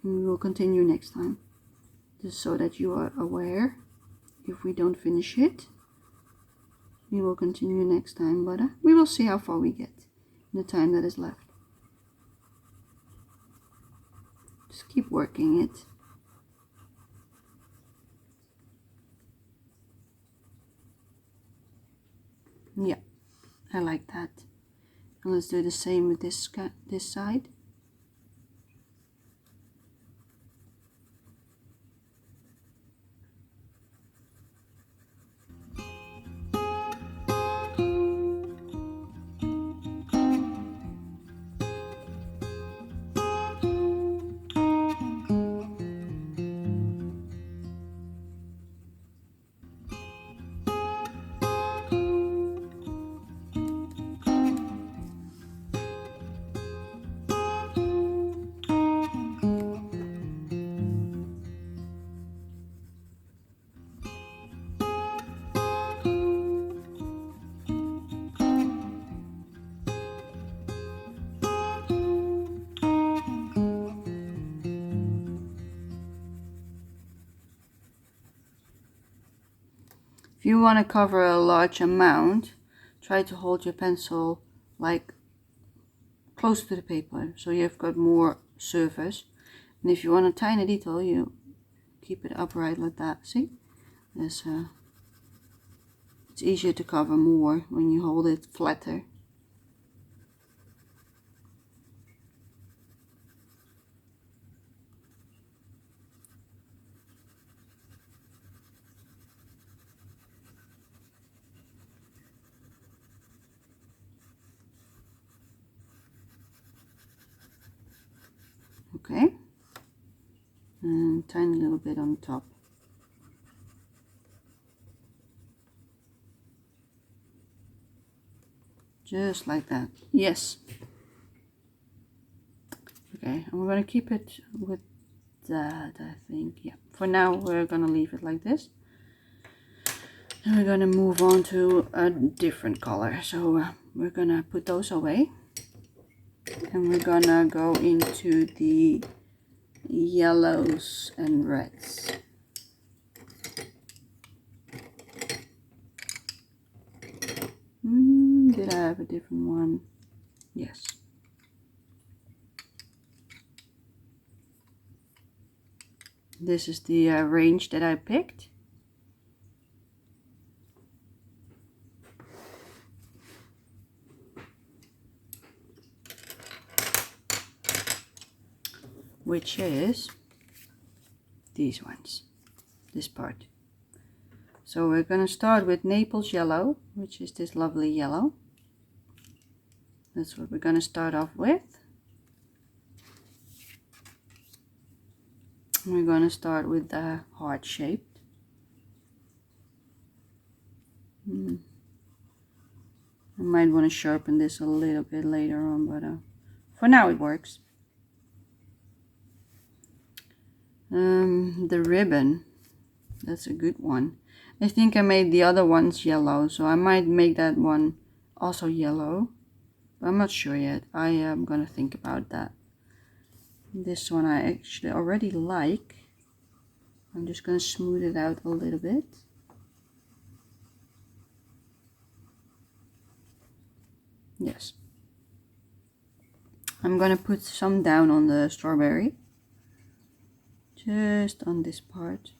and we will continue next time, just so that you are aware. If we don't finish it, we will continue next time, but we will see how far we get in the time that is left. Just keep working it. Yeah, I like that. And let's do the same with this side. If you want to cover a large amount, try to hold your pencil like close to the paper, so you've got more surface. And if you want a tiny detail, you keep it upright like that. See, it's easier to cover more when you hold it flatter. Okay, and tiny little bit on top. Just like that. Yes. Okay, and we're going to keep it with that, I think. Yeah, for now we're going to leave it like this. And we're going to move on to a different color. So we're going to put those away. And we're going to go into the yellows and reds. Did I have a different one? Yes. This is the range that I picked. Which is these ones, this part. So we're going to start with Naples yellow, which is this lovely yellow. That's what we're going to start off with. We're going to start with the heart shaped. I might want to sharpen this a little bit later on, but for now it works. The ribbon, that's a good one. I think I made the other ones yellow, so I might make that one also yellow, but I'm not sure yet. I am gonna think about that. This one I actually already like. I'm just gonna smooth it out a little bit. Yes. I'm gonna put some down on the strawberry. Just on this part.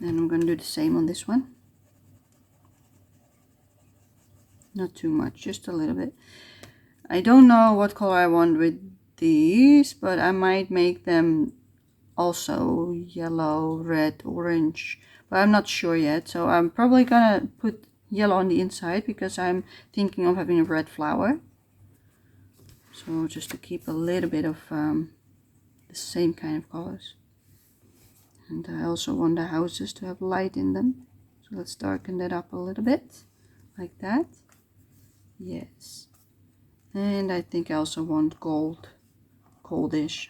And I'm going to do the same on this one. Not too much, just a little bit. I don't know what color I want with these, but I might make them also yellow, red, orange. But I'm not sure yet, so I'm probably going to put yellow on the inside because I'm thinking of having a red flower. So just to keep a little bit of the same kind of colors. And I also want the houses to have light in them. So let's darken that up a little bit. Like that. Yes. And I think I also want goldish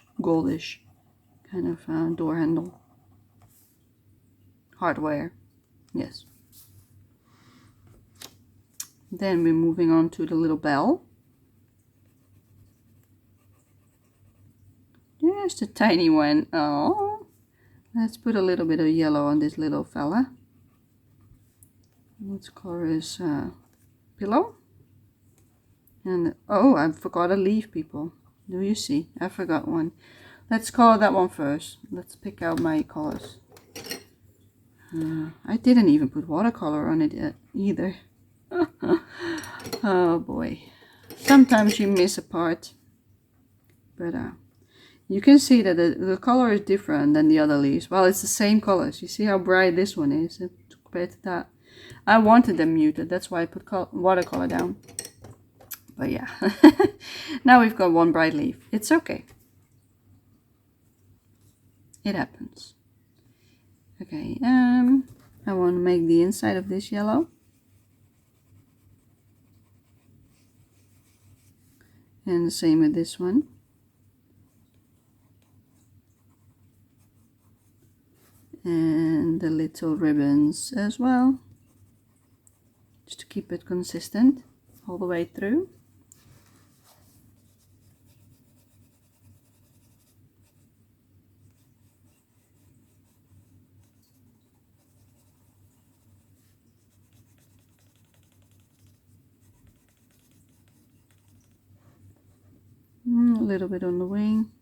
kind of door handle. Hardware. Yes. Then we're moving on to the little bell. Just a tiny one. Oh, let's put a little bit of yellow on this little fella. What color is pillow? And oh, I forgot a leaf, people. Do you see? I forgot one. Let's color that one first. Let's pick out my colors. I didn't even put watercolor on it yet, either. Oh boy. Sometimes you miss a part. But you can see that the color is different than the other leaves. Well, it's the same colors. You see how bright this one is compared to that. I wanted them muted. That's why I put watercolor down. But yeah. Now we've got one bright leaf. It's okay. It happens. Okay, I want to make the inside of this yellow. And the same with this one. And the little ribbons as well. Just to keep it consistent all the way through. A little bit on the wing,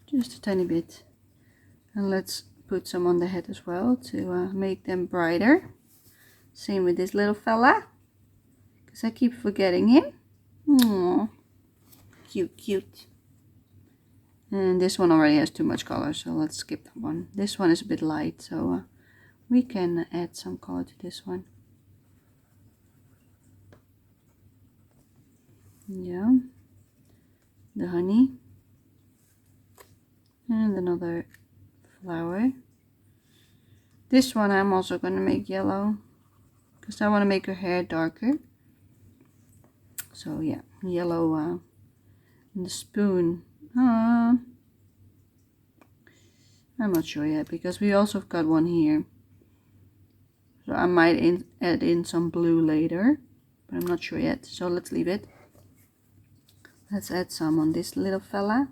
just a tiny bit, and let's put some on the head as well to make them brighter. Same with this little fella, because I keep forgetting him. Aww, cute. And this one already has too much color, so let's skip that one. This one is a bit light, so we can add some color to this one. Yeah. The honey and another flower. This one I'm also going to make yellow because I want to make her hair darker. So yeah, yellow and the spoon. I'm not sure yet because we also got one here. So I might add in some blue later, but I'm not sure yet. So let's leave it. Let's add some on this little fella.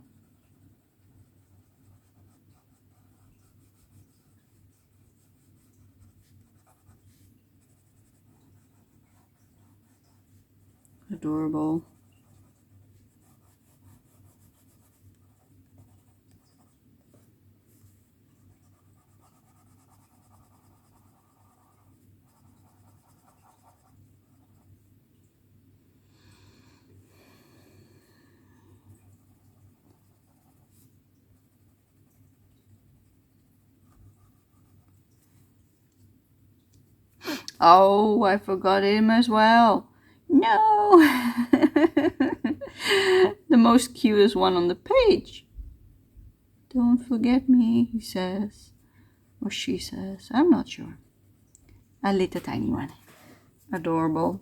Adorable. Oh, I forgot him as well. No! The most cutest one on the page. Don't forget me, he says. Or she says. I'm not sure. A little tiny one. Adorable.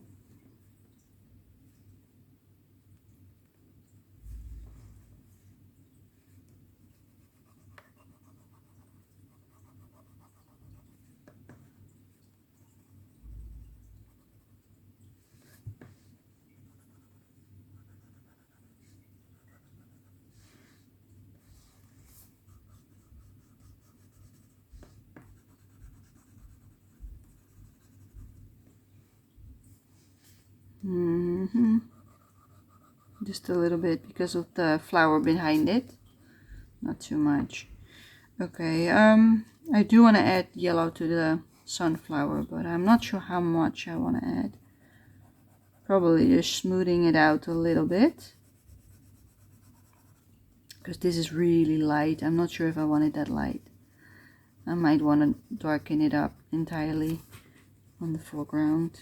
Just a little bit because of the flower behind it. Not too much. Okay, I do want to add yellow to the sunflower, but I'm not sure how much I want to add. Probably just smoothing it out a little bit. Because this is really light. I'm not sure if I want it that light. I might want to darken it up entirely on the foreground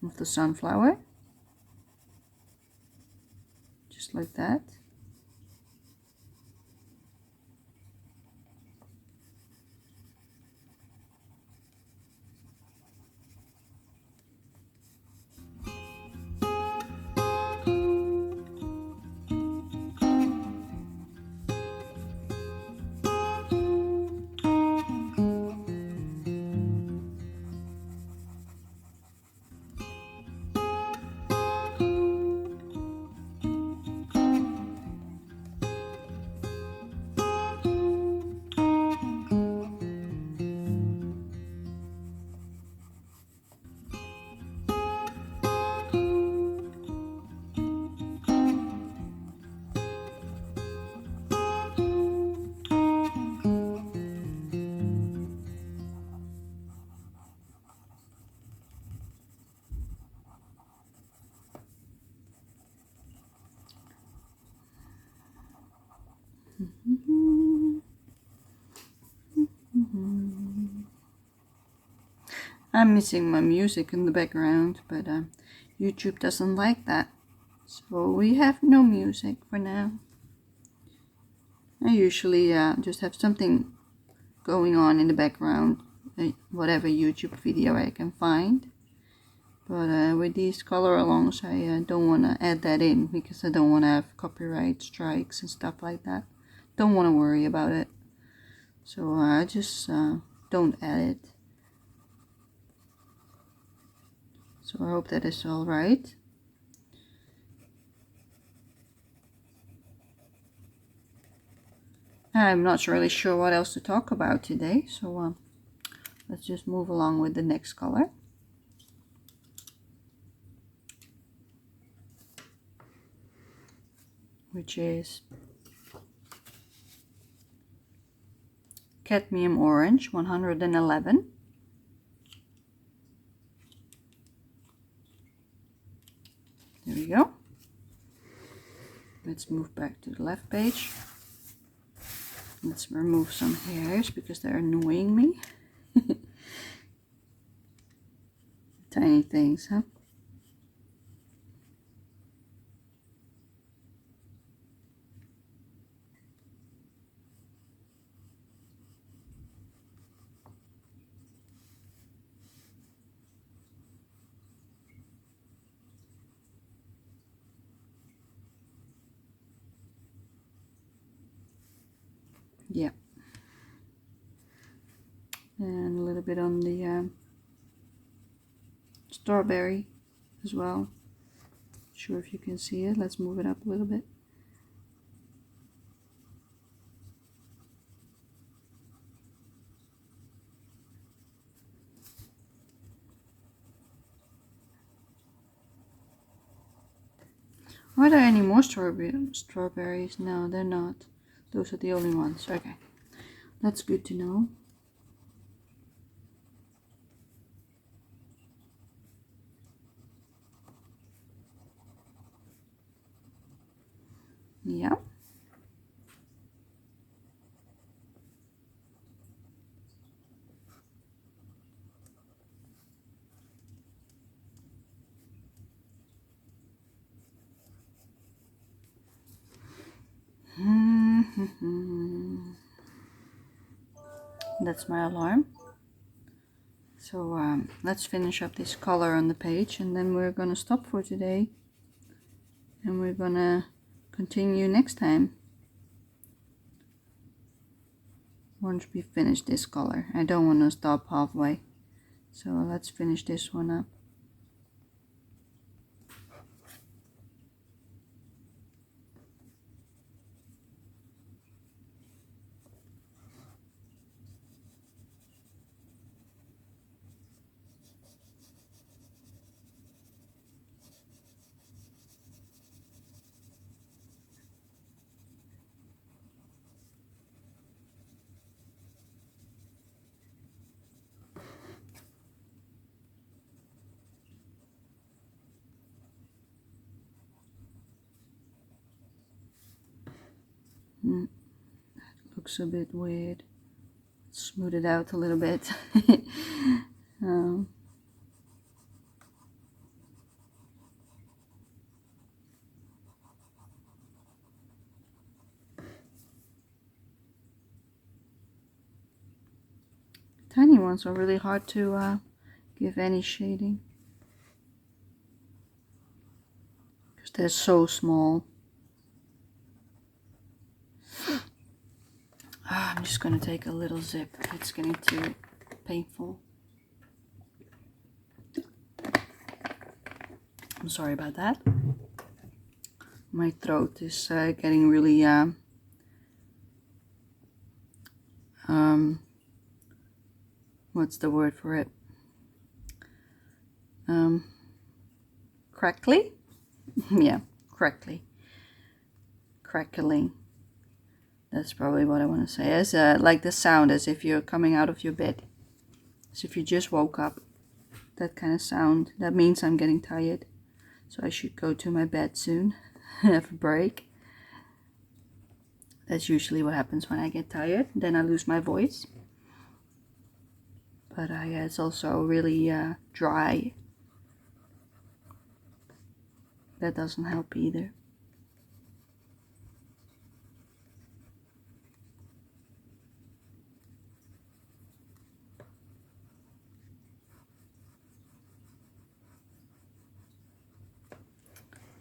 of the sunflower. Just like that. I'm missing my music in the background, but YouTube doesn't like that. So we have no music for now. I usually just have something going on in the background, whatever YouTube video I can find. But with these color alongs, I don't want to add that in because I don't want to have copyright strikes and stuff like that. Don't want to worry about it. So I just don't add it. So I hope that is all right. I'm not really sure what else to talk about today, so let's just move along with the next color. Which is Cadmium Orange 111. There we go. Let's move back to the left page. Let's remove some hairs because they're annoying me. Tiny things, huh? Yeah. And a little bit on the strawberry as well. Not sure if you can see it. Let's move it up a little bit. Are there any more strawberries? No, they're not. Those are the only ones. Okay, that's good to know. Yeah. That's my alarm. So let's finish up this color on the page and then we're gonna stop for today and we're gonna continue next time once we finish this color. I don't want to stop halfway, so let's finish this one up. That looks a bit weird. Smooth it out a little bit. Tiny ones are really hard to give any shading because they're so small. I'm just gonna take a little zip. It's getting too painful. I'm sorry about that. My throat is getting really what's the word for it? Crackly? Yeah, crackly. Crackling. That's probably what I want to say. As like the sound as if you're coming out of your bed. As if you just woke up. That kind of sound. That means I'm getting tired. So I should go to my bed soon. Have a break. That's usually what happens when I get tired. Then I lose my voice. but yeah, it's also really dry. That doesn't help either.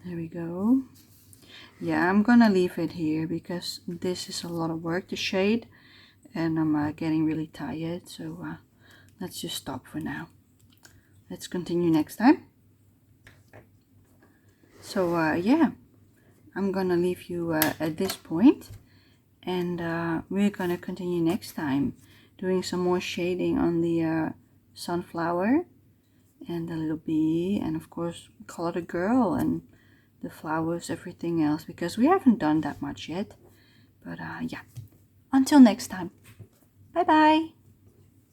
There we go. Yeah, I'm gonna leave it here because this is a lot of work to shade, and I'm getting really tired, so let's just stop for now. Let's continue next time. So yeah, I'm gonna leave you at this point, and we're gonna continue next time doing some more shading on the sunflower and the little bee, and of course color the girl and the flowers, everything else, because we haven't done that much yet. But yeah, until next time, bye bye.